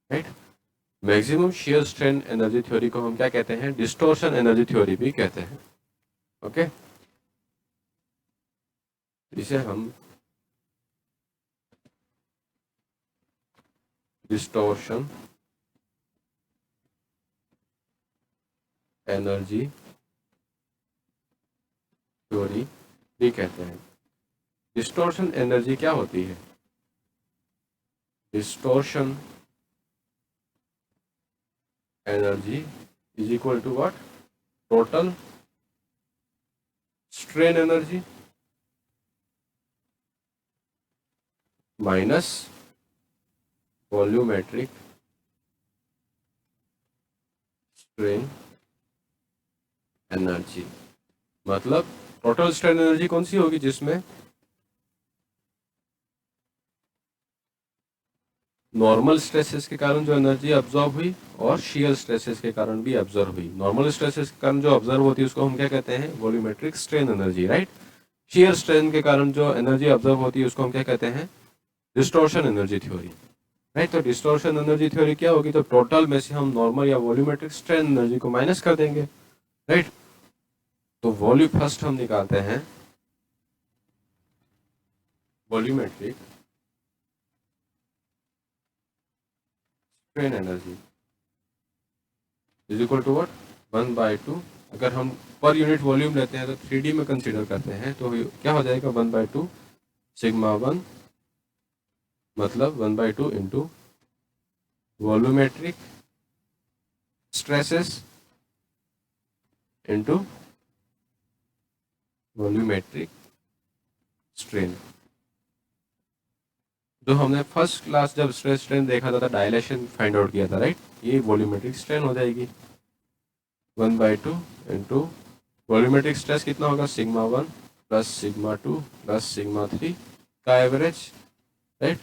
right. Maximum shear strain energy theory को हम क्या कहते हैं? डिस्टोर्शन एनर्जी थ्योरी भी कहते हैं, ओके। इसे हम डिस्टोर्शन एनर्जी थ्योरी भी कहते हैं। डिस्टोर्शन एनर्जी क्या होती है? Distortion energy is equal to what? Total strain energy minus volumetric strain energy. मतलब टोटल स्ट्रेन एनर्जी कौन सी होगी? जिसमें नॉर्मल स्ट्रेसेस के कारण जो एनर्जी अब्जॉर्ब हुई और शियर स्ट्रेसेस के कारण भी अब्जॉर्ब हुई। नॉर्मल स्ट्रेसेस के कारण जो अब्जॉर्ब होती है उसको हम क्या कहते हैं? Volumetric strain energy, right. Shear strain के कारण जो एनर्जी अब्जॉर्ब होती है उसको हम क्या कहते हैं? Distortion energy theory, right. तो डिस्टोर्शन एनर्जी थ्योरी क्या होगी? तो टोटल में से हम नॉर्मल या वॉल्यूमेट्रिक स्ट्रेन एनर्जी को माइनस कर देंगे, राइट। तो वॉल्यूम फर्स्ट हम निकालते हैं volumetric strain energy is equal to what? 1/2। अगर हम पर यूनिट वॉल्यूम लेते हैं तो 3D में कंसीडर करते हैं तो क्या हो जाएगा? 1/2 सिग्मा 1, मतलब 1/2 into volumetric stresses into volumetric strain. जो हमने फर्स्ट क्लास जब स्ट्रेस स्ट्रेन देखा था डायलेशन फाइंड आउट किया था, राइट। ये वॉल्यूमेट्रिक स्ट्रेन हो जाएगी 1/2 इंटू वॉल्यूमेट्रिक स्ट्रेस कितना होगा? Sigma 1 plus sigma 2 plus sigma 3 का एवरेज, राइट।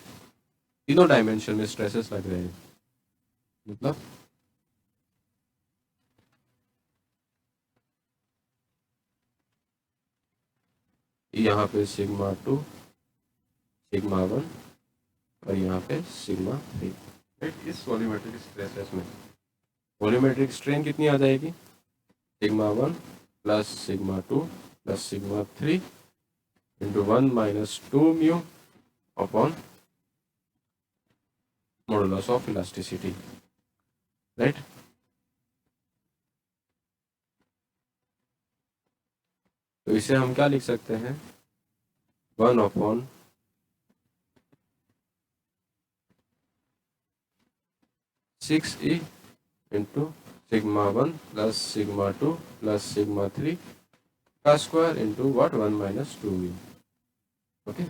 तीनों डायमेंशन में स्ट्रेसेस लग रहे हैं, मतलब यहाँ पे सिग्मा 2 सिग्मा 1 और यहाँ पे सिग्मा 3, राइट। इस वॉल्यूमेट्रिक स्ट्रेसेस में वॉल्यूमेट्रिक स्ट्रेन कितनी आ जाएगी? Sigma 1 plus sigma 2 plus sigma 3 into 1 minus 2 mu upon modulus of elasticity, right. तो इसे हम क्या लिख सकते हैं? 1 upon six E into sigma 1 plus sigma 2 plus sigma 3 का square into what? 1 minus 2 mu, okay.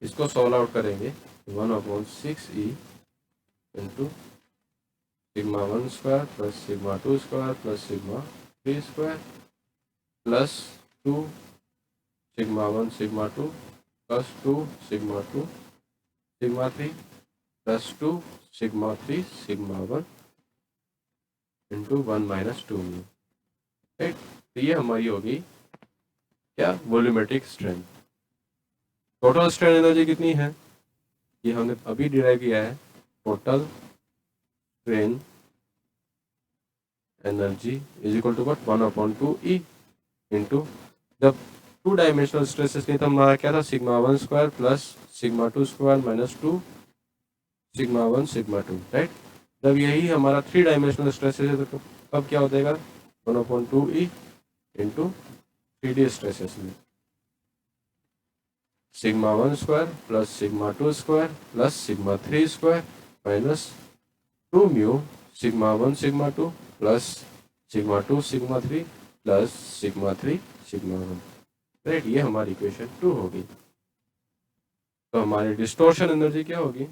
इसको सॉल्व आउट करेंगे 1/6e into sigma 1 square plus sigma 2 square plus sigma 3 square plus 2 sigma 1 sigma 2 plus 2 sigma 2 sigma 3 plus 2 sigma 3 sigma 1 into 1 minus 2 mu, right. तो ये हमारी होगी क्या? Volumetric strain. Total strain energy कितनी है? ये हमने अभी डिराइव किया है। Total strain energy is equal to what? 1/2e into, जब 2 डायमेंशनल स्ट्रेसेस नहीं था हमारा क्या था? Sigma 1 square plus sigma 2 square minus 2 sigma 1 sigma 2, right. जब यही हमारा 3 डायमेंशनल स्ट्रेसेस है तो अब क्या हो जाएगा? 1/2e इंटू 3D स्ट्रेसेस में, sigma 1 square plus sigma 2 square plus sigma 3 square minus 2 mu sigma 1 sigma 2 plus sigma 2 sigma 3 plus sigma 3 sigma 1। Right, ये हमारी इक्वेशन 2 होगी। तो हमारी डिस्टॉर्शन एनर्जी क्या होगी?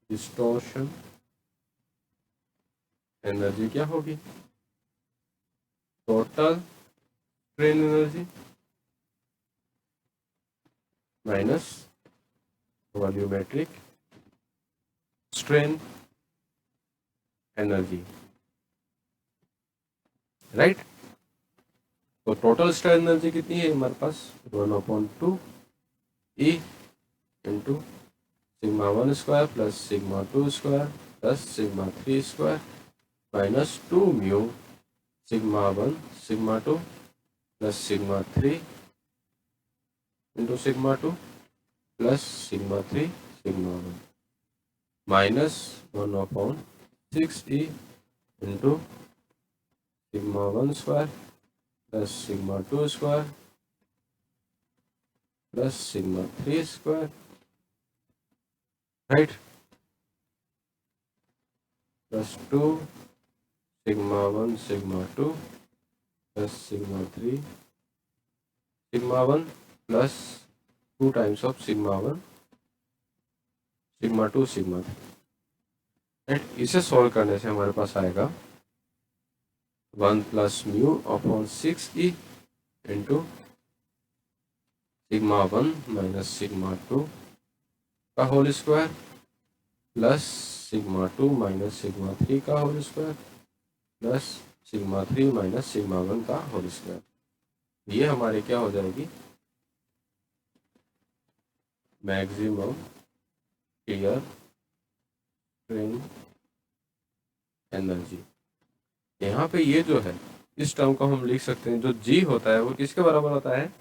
डिस्टॉर्शन एनर्जी क्या होगी? Total strain energy minus volumetric strain energy. Right, तो टोटल स्ट्रेन एनर्जी कितनी है हमारे पास? 1/2 ई into sigma 1 square plus sigma 2 square plus sigma 3 square minus 2 mu sigma 1 sigma 2 plus sigma 3 into sigma 2 plus sigma 3 sigma 1 minus 1/6 E into sigma 1 square plus sigma 2 square plus sigma 3 square. Right, plus 2 sigma 1 sigma 2 plus sigma 3 sigma 1 plus 2 times of sigma 1 sigma 2 sigma 3। Right, इसे सॉल्व करने से हमारे पास आएगा 1 plus mu upon 6 E into sigma 1 minus sigma 2 का whole square plus sigma 2 minus sigma 3 का whole square plus sigma 3 minus sigma 1 का होल स्क्वायर। ये हमारे क्या हो जाएगी? Maximum shear strain energy. यहाँ पे ये जो है इस टर्म को हम लिख सकते हैं, जो G होता है वो किसके बराबर होता है?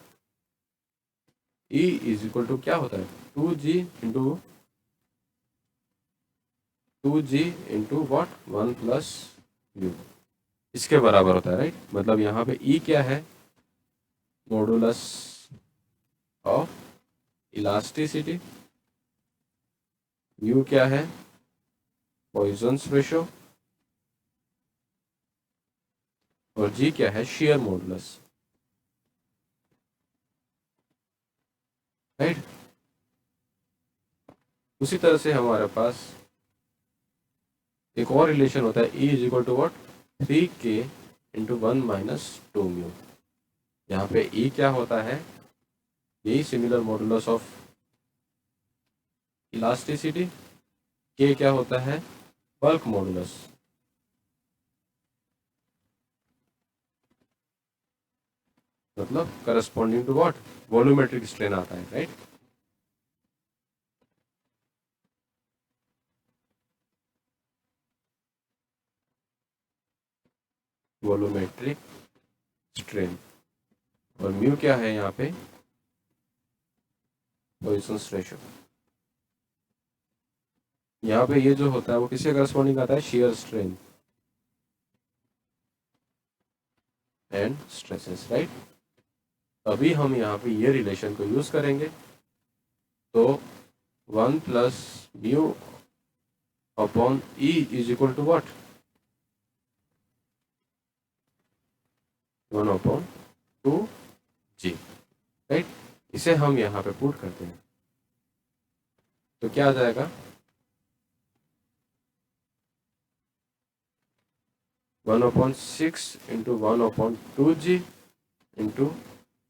E इज इक्वल टू क्या होता है? 2G into what 1 plus mu, इसके बराबर होता है। राइट, मतलब यहाँ पे E क्या है? Modulus of elasticity. म्यू क्या है? Poisons ratio. और G क्या है? Share modulus. राइट, उसी तरह से हमारे पास एक और रिलेशन होता है, E is equal to what 3K into 1 minus 2 mu. यहाँ पे E क्या होता है? यही similar modulus of elasticity. K क्या होता है? Bulk modulus. मतलब corresponding to what? Volumetric strain आता है। Right, volumetric strain. और म्यू क्या है यहाँ पे? Poisson's ratio. यहाँ पे ये जो होता है वो किसके करस्पॉन्डिंग आता है? Shear strain and stresses. Right, अभी हम यहाँ पे ये रिलेशन को यूज करेंगे। तो 1 plus mu upon E is equal to what? 1/2G। Right, इसे हम यहाँ पे पुट करते हैं तो क्या आ जाएगा? 1/6 into 1/2G into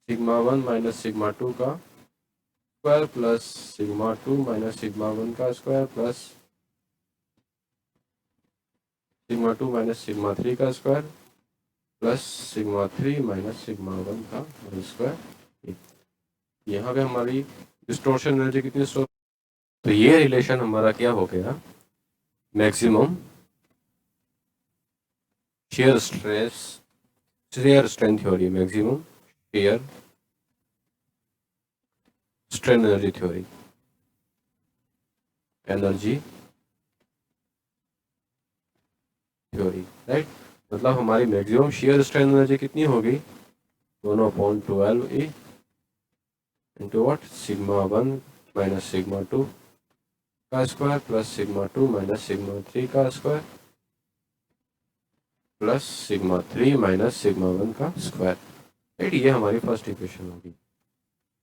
sigma 1 minus sigma 2 का square plus sigma 2 minus sigma 1 का square plus sigma 2 minus sigma 3 का square plus sigma 3 minus sigma 1 का होल स्क्वायर। यहाँ पे हमारी डिस्टॉर्शन एनर्जी कितनी स्टोर? तो ये रिलेशन हमारा क्या हो गया? Maximum shear strain theory, maximum shear strain energy theory. Energy theory. Right, मतलब हमारी मैक्सिमम शेयर स्ट्रेन एनर्जी कितनी होगी? 1/12 E into what sigma 1 minus sigma 2 का square plus sigma 2 minus sigma 3 का square plus sigma 3 minus sigma 1 का स्क्वायर। राइट, ये हमारी फर्स्ट इक्वेशन होगी।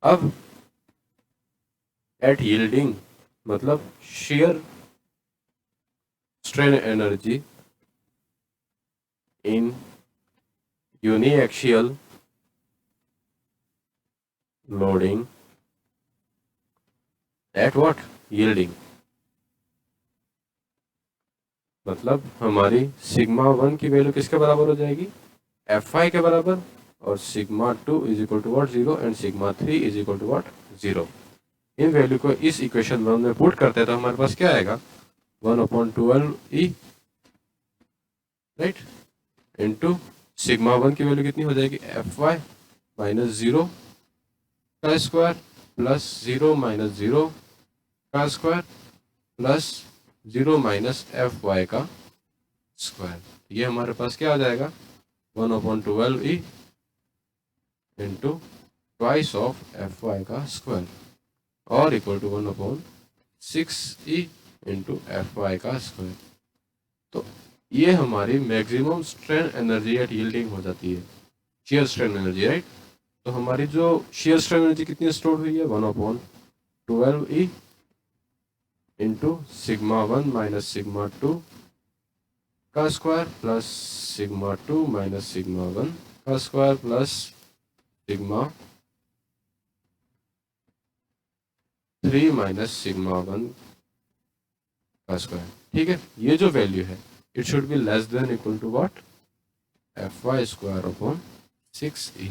अब एट यील्डिंग मतलब shear strain energy in uniaxial loading at what yielding, मतलब हमारी सिग्मा 1 की वैल्यू किसके बराबर हो जाएगी, Fi के बराबर, और sigma 2 is equal to what 0 and sigma 3 is equal to what 0। इन वैल्यू को इस इक्वेशन में पुट करते हैं तो हमारे पास क्या आएगा 1/12 E, राइट, इंटू सिग्मा 1 की वैल्यू कितनी हो जाएगी Fy माइनस 0 का स्क्वायर प्लस 0 माइनस 0 का स्क्वायर प्लस 0 माइनस Fy का स्क्वायर। ये हमारे पास क्या आ जाएगा 1/12E into twice of Fy का स्क्वायर और equal to 1/6E into Fy का स्क्वायर। तो ये हमारी maximum strain energy at yielding हो जाती है, शेयर स्ट्रेन एनर्जी, राइट। तो हमारी जो शेयर स्ट्रेन एनर्जी कितनी स्टोर हुई है 1/12E into sigma 1 minus sigma 2 का square plus sigma 2 minus sigma 1 का square plus sigma 3 minus sigma 1 का स्क्वायर। ठीक है, ये जो वैल्यू है it should be less than equal to what Fy square upon 6E।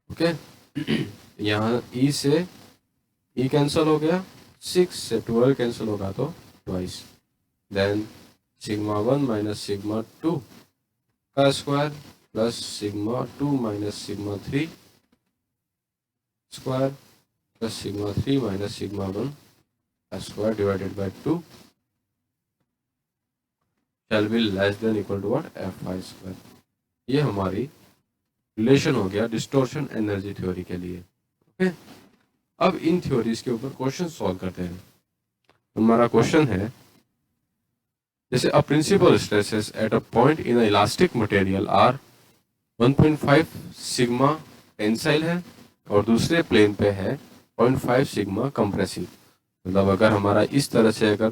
Okay, यहाँ E से E कैंसिल हो गया, 6 से 12 कैंसिल होगा तो twice, then sigma 1 minus sigma 2 का square plus sigma 2 minus sigma 3 square plus sigma 3 minus sigma 1 का square divided by 2 shall be less than equal to what Fy square. ये हमारी रिलेशन हो गया डिस्टोर्शन एनर्जी थ्योरी के लिए। ओके, अब इन थ्योरीज के ऊपर क्वेश्चन सॉल्व करते हैं। हमारा क्वेश्चन है जैसे a principal stresses at a point in elastic material are 1.5 sigma tensile है और दूसरे प्लेन पे है 0.5 सिग्मा कंप्रेसिव। मतलब अगर हमारा इस तरह से अगर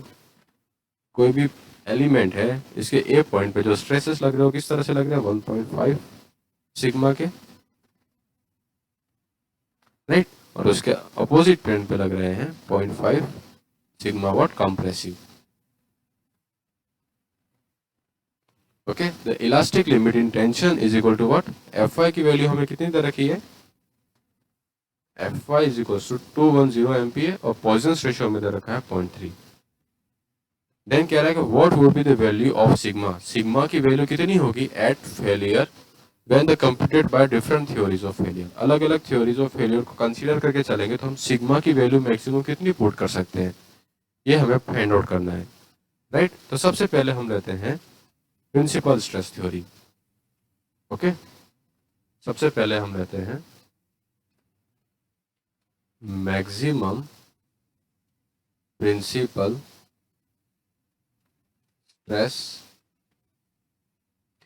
कोई भी एलिमेंट है इसके ए पॉइंट पे जो स्ट्रेसेस लग रहे हो किस तरह से लग रहे हैं 1.5 सिग्मा के, राइट, और उसके अपोजिट प्लेन पे लग रहे हैं 0.5 sigma what compressive. Okay, the elastic limit in tension is equal to what Fy की वैल्यू हमें कितनी दे रखी है Fy is equal to 210 MPa और पॉइजन्स रेशियो में दे रखा है 0.3। देन कह रहा है कि what would be the value of sigma, sigma की वैल्यू कितनी होगी at failure when the computed by different theories of failure. अलग अलग थ्योरीज ऑफ फेलियर को कंसीडर करके चलेंगे तो हम सिग्मा की वैल्यू मैक्सिमम कितनी पुट कर सकते हैं ये हमें फाइंड आउट करना है, राइट। तो सबसे पहले हम लेते हैं प्रिंसिपल स्ट्रेस थ्योरी। ओके, सबसे पहले हम लेते हैं maximum principal stress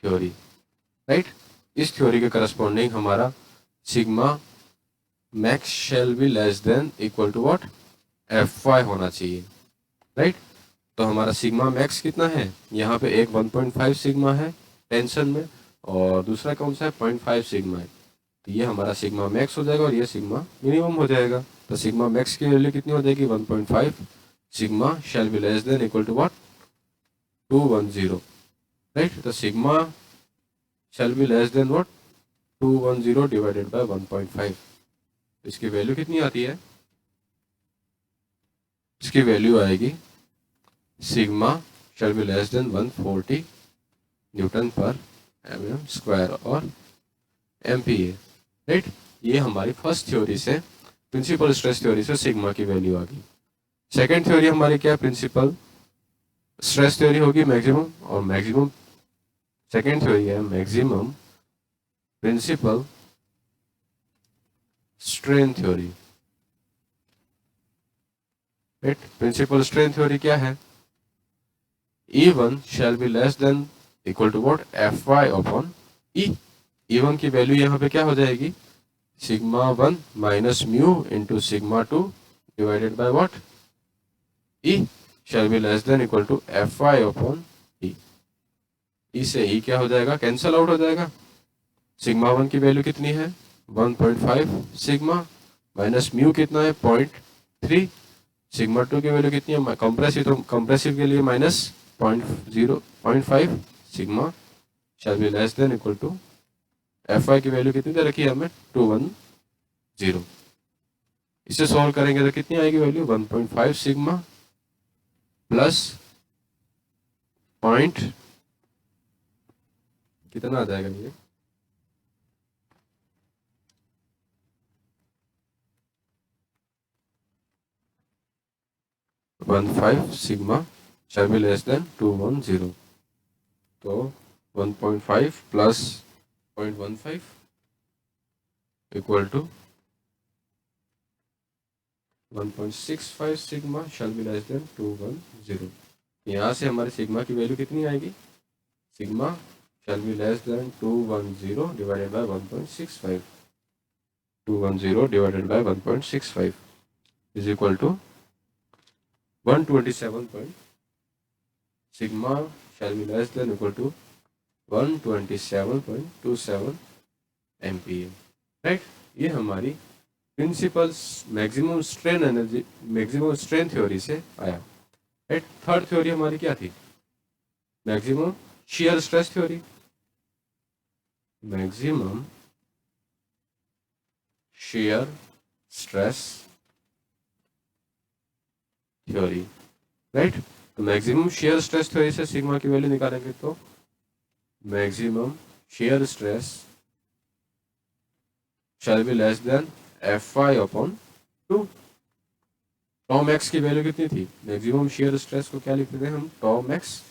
theory, right. इस थ्योरी के करस्पॉन्डिंग हमारा sigma max shall be less than equal to what Fy होना चाहिए, राइट। तो हमारा सिग्मा मैक्स कितना है, यहाँ पे एक 1.5 सिग्मा है टेंशन में और दूसरा कौन सा है 0.5 सिग्मा है। तो ये हमारा सिग्मा मैक्स हो जाएगा और ये सिग्मा मिनिमम हो जाएगा। तो सिग्मा मैक्स की वैल्यू कितनी हो जाएगी 1.5 sigma shall be less than equal to what 210, right. तो sigma shall be less than what 210 divided by 1.5। इसकी वैल्यू कितनी आती है, इसकी वैल्यू आएगी sigma shall be less than 140 newton पर mm स्क्वायर और MPa, राइट। ये हमारी फर्स्ट थ्योरी से प्रिंसिपल स्ट्रेस थ्योरी से सिग्मा की वैल्यू आ गई। सेकेंड थ्योरी हमारी क्या प्रिंसिपल स्ट्रेस थ्योरी होगी मैक्सिमम, और मैक्सिमम सेकेंड थ्योरी है maximum principal strain theory, right. Principal strain theory क्या है? E1 shall be less than equal to what? Fy upon E. E1 की वैल्यू यहाँ पे क्या हो जाएगी? Sigma 1 minus mu into sigma 2 divided by what? E shall be less than equal to Fy upon E. E से E क्या हो जाएगा? कैंसल आउट हो जाएगा। सिग्मा 1 की वैल्यू कितनी है? 1.5 सिग्मा माइनस म्यू कितना है? 0.3। सिग्मा 2 की वैल्यू कितनी है? कंप्रेसिव, तो कंप्रेसिव के लिए minus 0.5 sigma shall be less than equal to Fy की वैल्यू कितनी दे रखी है हमें? 210। इसे सॉल्व करेंगे तो कितनी आएगी वैल्यू? 1.5 सिग्मा प्लस पॉइंट कितना आ जाएगा ये? One five sigma shall be less than 210। तो 1.5 plus 0.15 equal to 1.65 sigma shall be less than 210। यहाँ से हमारे सिग्मा की वैल्यू कितनी आएगी? Sigma shall be less than 210 divided by 1.65। 210 divided by 1.65 is equal to 127. Sigma shall be less than equal to 127.27 ampere, right. ये हमारी principal maximum strain energy, maximum strain theory से आया, राइट। थर्ड थ्योरी हमारी क्या थी? Maximum shear stress theory. Maximum shear stress theory, right. तो मैक्सिमम शियर स्ट्रेस थ्योरी से सिग्मा की वैल्यू निकालेंगे तो maximum shear stress shell be less than Fy upon 2। Tom x की वैल्यू कितनी थी? मैक्सिमम शियर स्ट्रेस को क्या लिखते थे हम? Tau max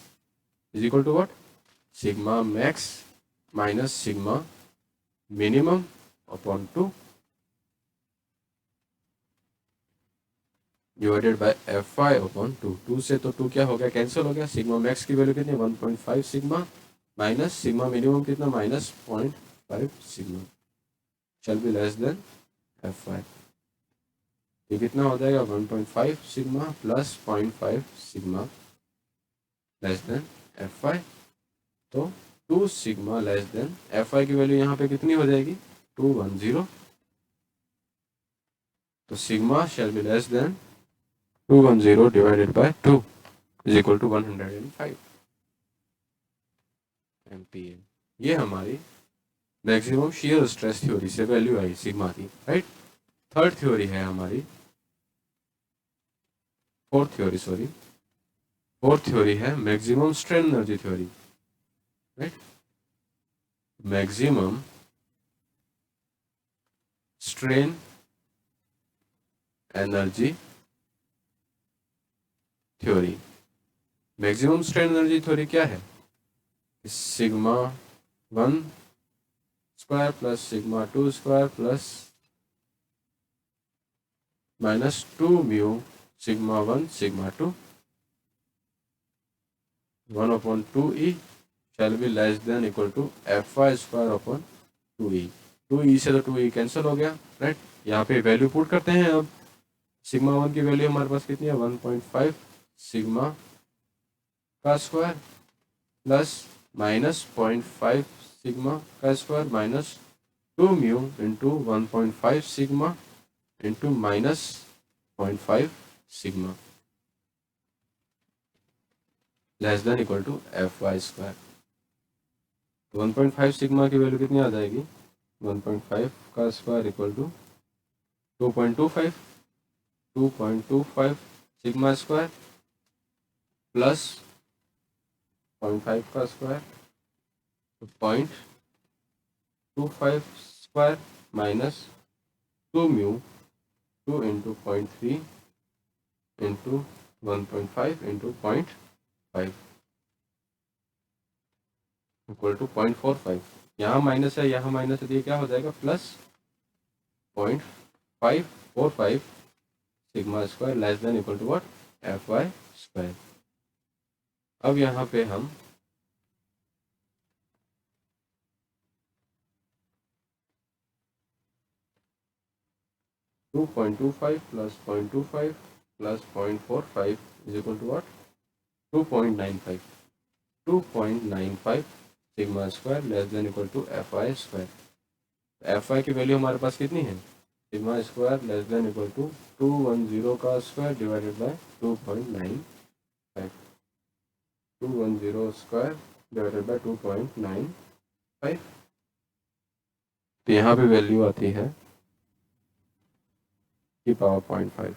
is equal to what? Sigma max minus sigma minimum upon 2 divided by Fy upon 2। 2 से तो 2 क्या हो गया? कैंसिल हो गया। सिग्मा मैक्स की वैल्यू कितनी? 1.5 सिग्मा माइनस सिग्मा मिनिमम कितना? Minus 0.5 sigma shall be less than Fy। ये कितना हो जाएगा? 1.5 sigma plus 0.5 sigma less than Fy। तो 2 सिग्मा लेस देन Fy की वैल्यू यहाँ पे कितनी हो जाएगी? 210। तो sigma shall be less than 210 divided by 2 is equal to 105 ampere. ये हमारी मैक्सिमम शियर स्ट्रेस थ्योरी से वैल्यू आई सिग्मा की, राइट। थर्ड थ्योरी है हमारी, फोर्थ थ्योरी है maximum strain energy theory, right. Maximum strain energy theory. Maximum strain energy theory क्या है? Sigma 1 square plus sigma 2 square plus minus 2 mu sigma 1 sigma 2 1 upon 2e shall be less than equal to Fy square upon 2e। 2e से तो 2e कैंसिल हो गया, राइट। यहाँ पे वैल्यू पुट करते हैं। अब सिग्मा 1 की वैल्यू हमारे पास कितनी है? 1.5 सिग्मा का स्क्वायर प्लस माइनस 0.5 सिग्मा का square minus 2 mu into 1.5 sigma into minus 0.5 sigma less than equal to Fy square. 1.5 sigma की वैल्यू कितनी आ जाएगी? 1.5 का square equal to 2.25 sigma square plus 0.5 का square 0.25 square minus 2 mu 2 into 0.3 into 1.5 into 0.5 equal to 0.45। यहाँ माइनस है, यहाँ माइनस है, तो ये क्या हो जाएगा? Plus 0.545 sigma square less than equal to what, Fy square. अब यहाँ पे हम two point two five plus 0.25 प्लस 0.45 is equal to what, 2.95 sigma square less than equal to Fy square. Fy की वैल्यू हमारे पास कितनी है, sigma square less than equal to 210 का square divided by 2.95, 210 square divided by 2.95। तो यहाँ पे वैल्यू आती है की पावर 0.5,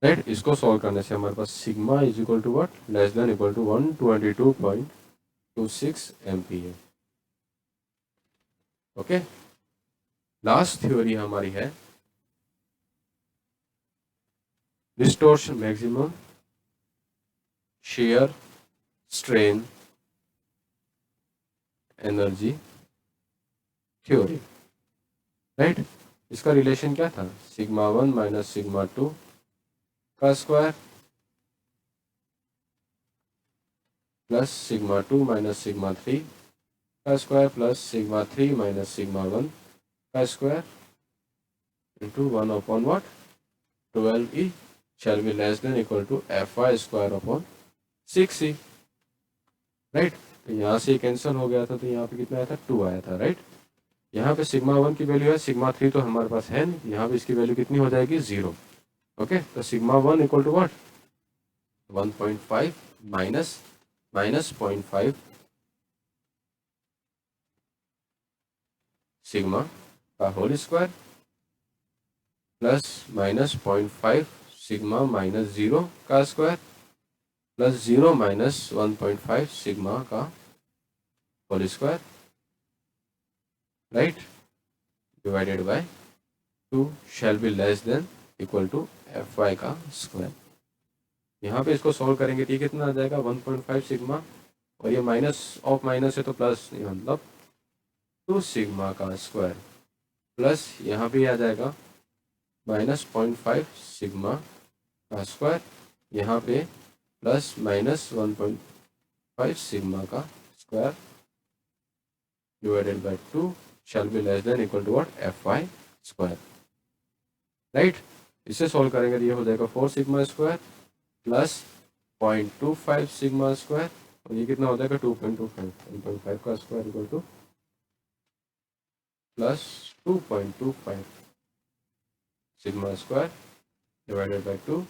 राइट। इसको सॉल्व करने से हमारे पास sigma is equal to what, less than equal to 122.26 ampere. Okay, last theory हमारी है distortion maximum shear strain energy theory, right. इसका रिलेशन क्या था, सिग्मा 1 माइनस सिग्मा 2 का square plus sigma 2 minus sigma 3 का square plus sigma 3 minus sigma 1 का square into 1 upon what, 12e shall be less than equal to Fy square upon 6e, right. तो यहाँ से कैंसिल हो गया था, तो यहाँ पे कितना आया था, 2 आया था, राइट। यहाँ पे सिग्मा 1 की वैल्यू है, सिग्मा 3 तो हमारे पास है नहीं, यहाँ पे इसकी वैल्यू कितनी हो जाएगी, 0। ओके, तो sigma 1 equal to what, 1.5 minus 0.5 sigma का whole square plus minus 0.5 sigma minus 0 का स्क्वायर प्लस 0 माइनस 1.5 सिग्मा का whole square, right, divided by 2 shall be less than equal to Fy का स्क्वायर। यहाँ पे इसको सॉल्व करेंगे तो ये कितना आ जाएगा, 1.5 सिग्मा, और ये माइनस ऑफ माइनस है तो प्लस, मतलब 2 सिग्मा का स्क्वायर प्लस यहाँ पे आ जाएगा माइनस 0.5 सिग्मा का स्क्वायर, यहाँ पे प्लस माइनस 1.5 सिग्मा का square divided by 2 shall be less than equal to what, Fy square, right. इसे सॉल्व करेंगे तो ये हो जाएगा 4 sigma square plus 0.25 sigma square, और ये कितना हो जाएगा 2.25, 1.5 का square equal to plus 2.25 sigma square divided by 2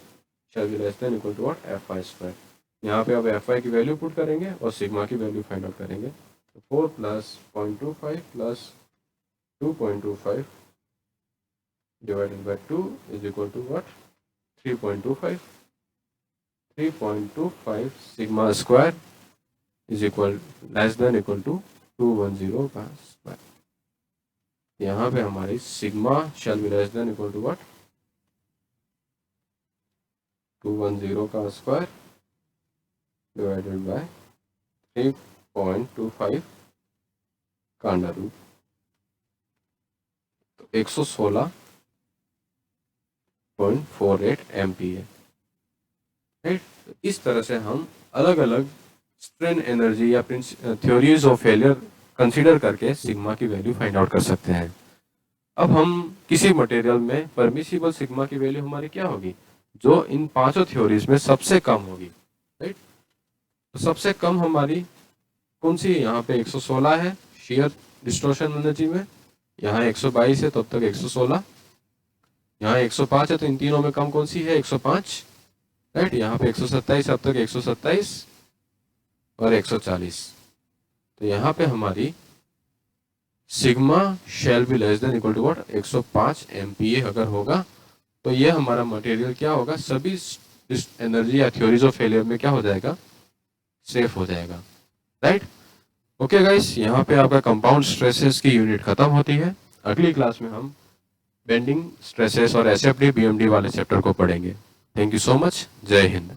shall be less than equal to what, Fy square. यहाँ पे अब Fy की वैल्यू पुट करेंगे और सिग्मा की वैल्यू फाइंड आउट करेंगे, तो 4 plus 0.25 plus 2.25 divided by 2 is equal to what, 3.25 sigma square is equal less than equal to 210 का स्क्वायर। यहाँ पे हमारी sigma shall be less than equal to what, 210 का स्क्वायर डिवाइडेड बाय 3.25 का अंडर रूट, तो 116.48 एम्पियर, राइट। तो इस तरह से हम अलग अलग स्ट्रेन एनर्जी या थ्योरीज ऑफ फेलियर कंसीडर करके सिग्मा की वैल्यू फाइंड आउट कर सकते हैं। अब हम किसी मटेरियल में परमिसिबल सिग्मा की वैल्यू हमारी क्या होगी, जो इन पांचों थ्योरीज में सबसे कम होगी, राइट। तो सबसे कम हमारी कौन सी है, यहाँ पे 116 है शेयर डिस्टॉर्शन एनर्जी में, यहाँ 122 है, तब तक 116, यहाँ 105 है, तो इन तीनों में कम कौन सी है, 105, राइट। यहाँ पे 127, अब तक 127 और 140, तो यहाँ पे हमारी sigma shall be less than equal to what, 105 MPa अगर होगा तो ये हमारा मटेरियल क्या होगा, सभी एनर्जी या थ्योरीज ऑफ फेलियर में क्या हो जाएगा, सेफ हो जाएगा, राइट। ओके गाइस, यहाँ पे आपका कंपाउंड स्ट्रेसेस की यूनिट खत्म होती है। अगली क्लास में हम बेंडिंग स्ट्रेसेस और एसएफडी बीएमडी वाले चैप्टर को पढ़ेंगे। थैंक यू सो मच, जय हिंद।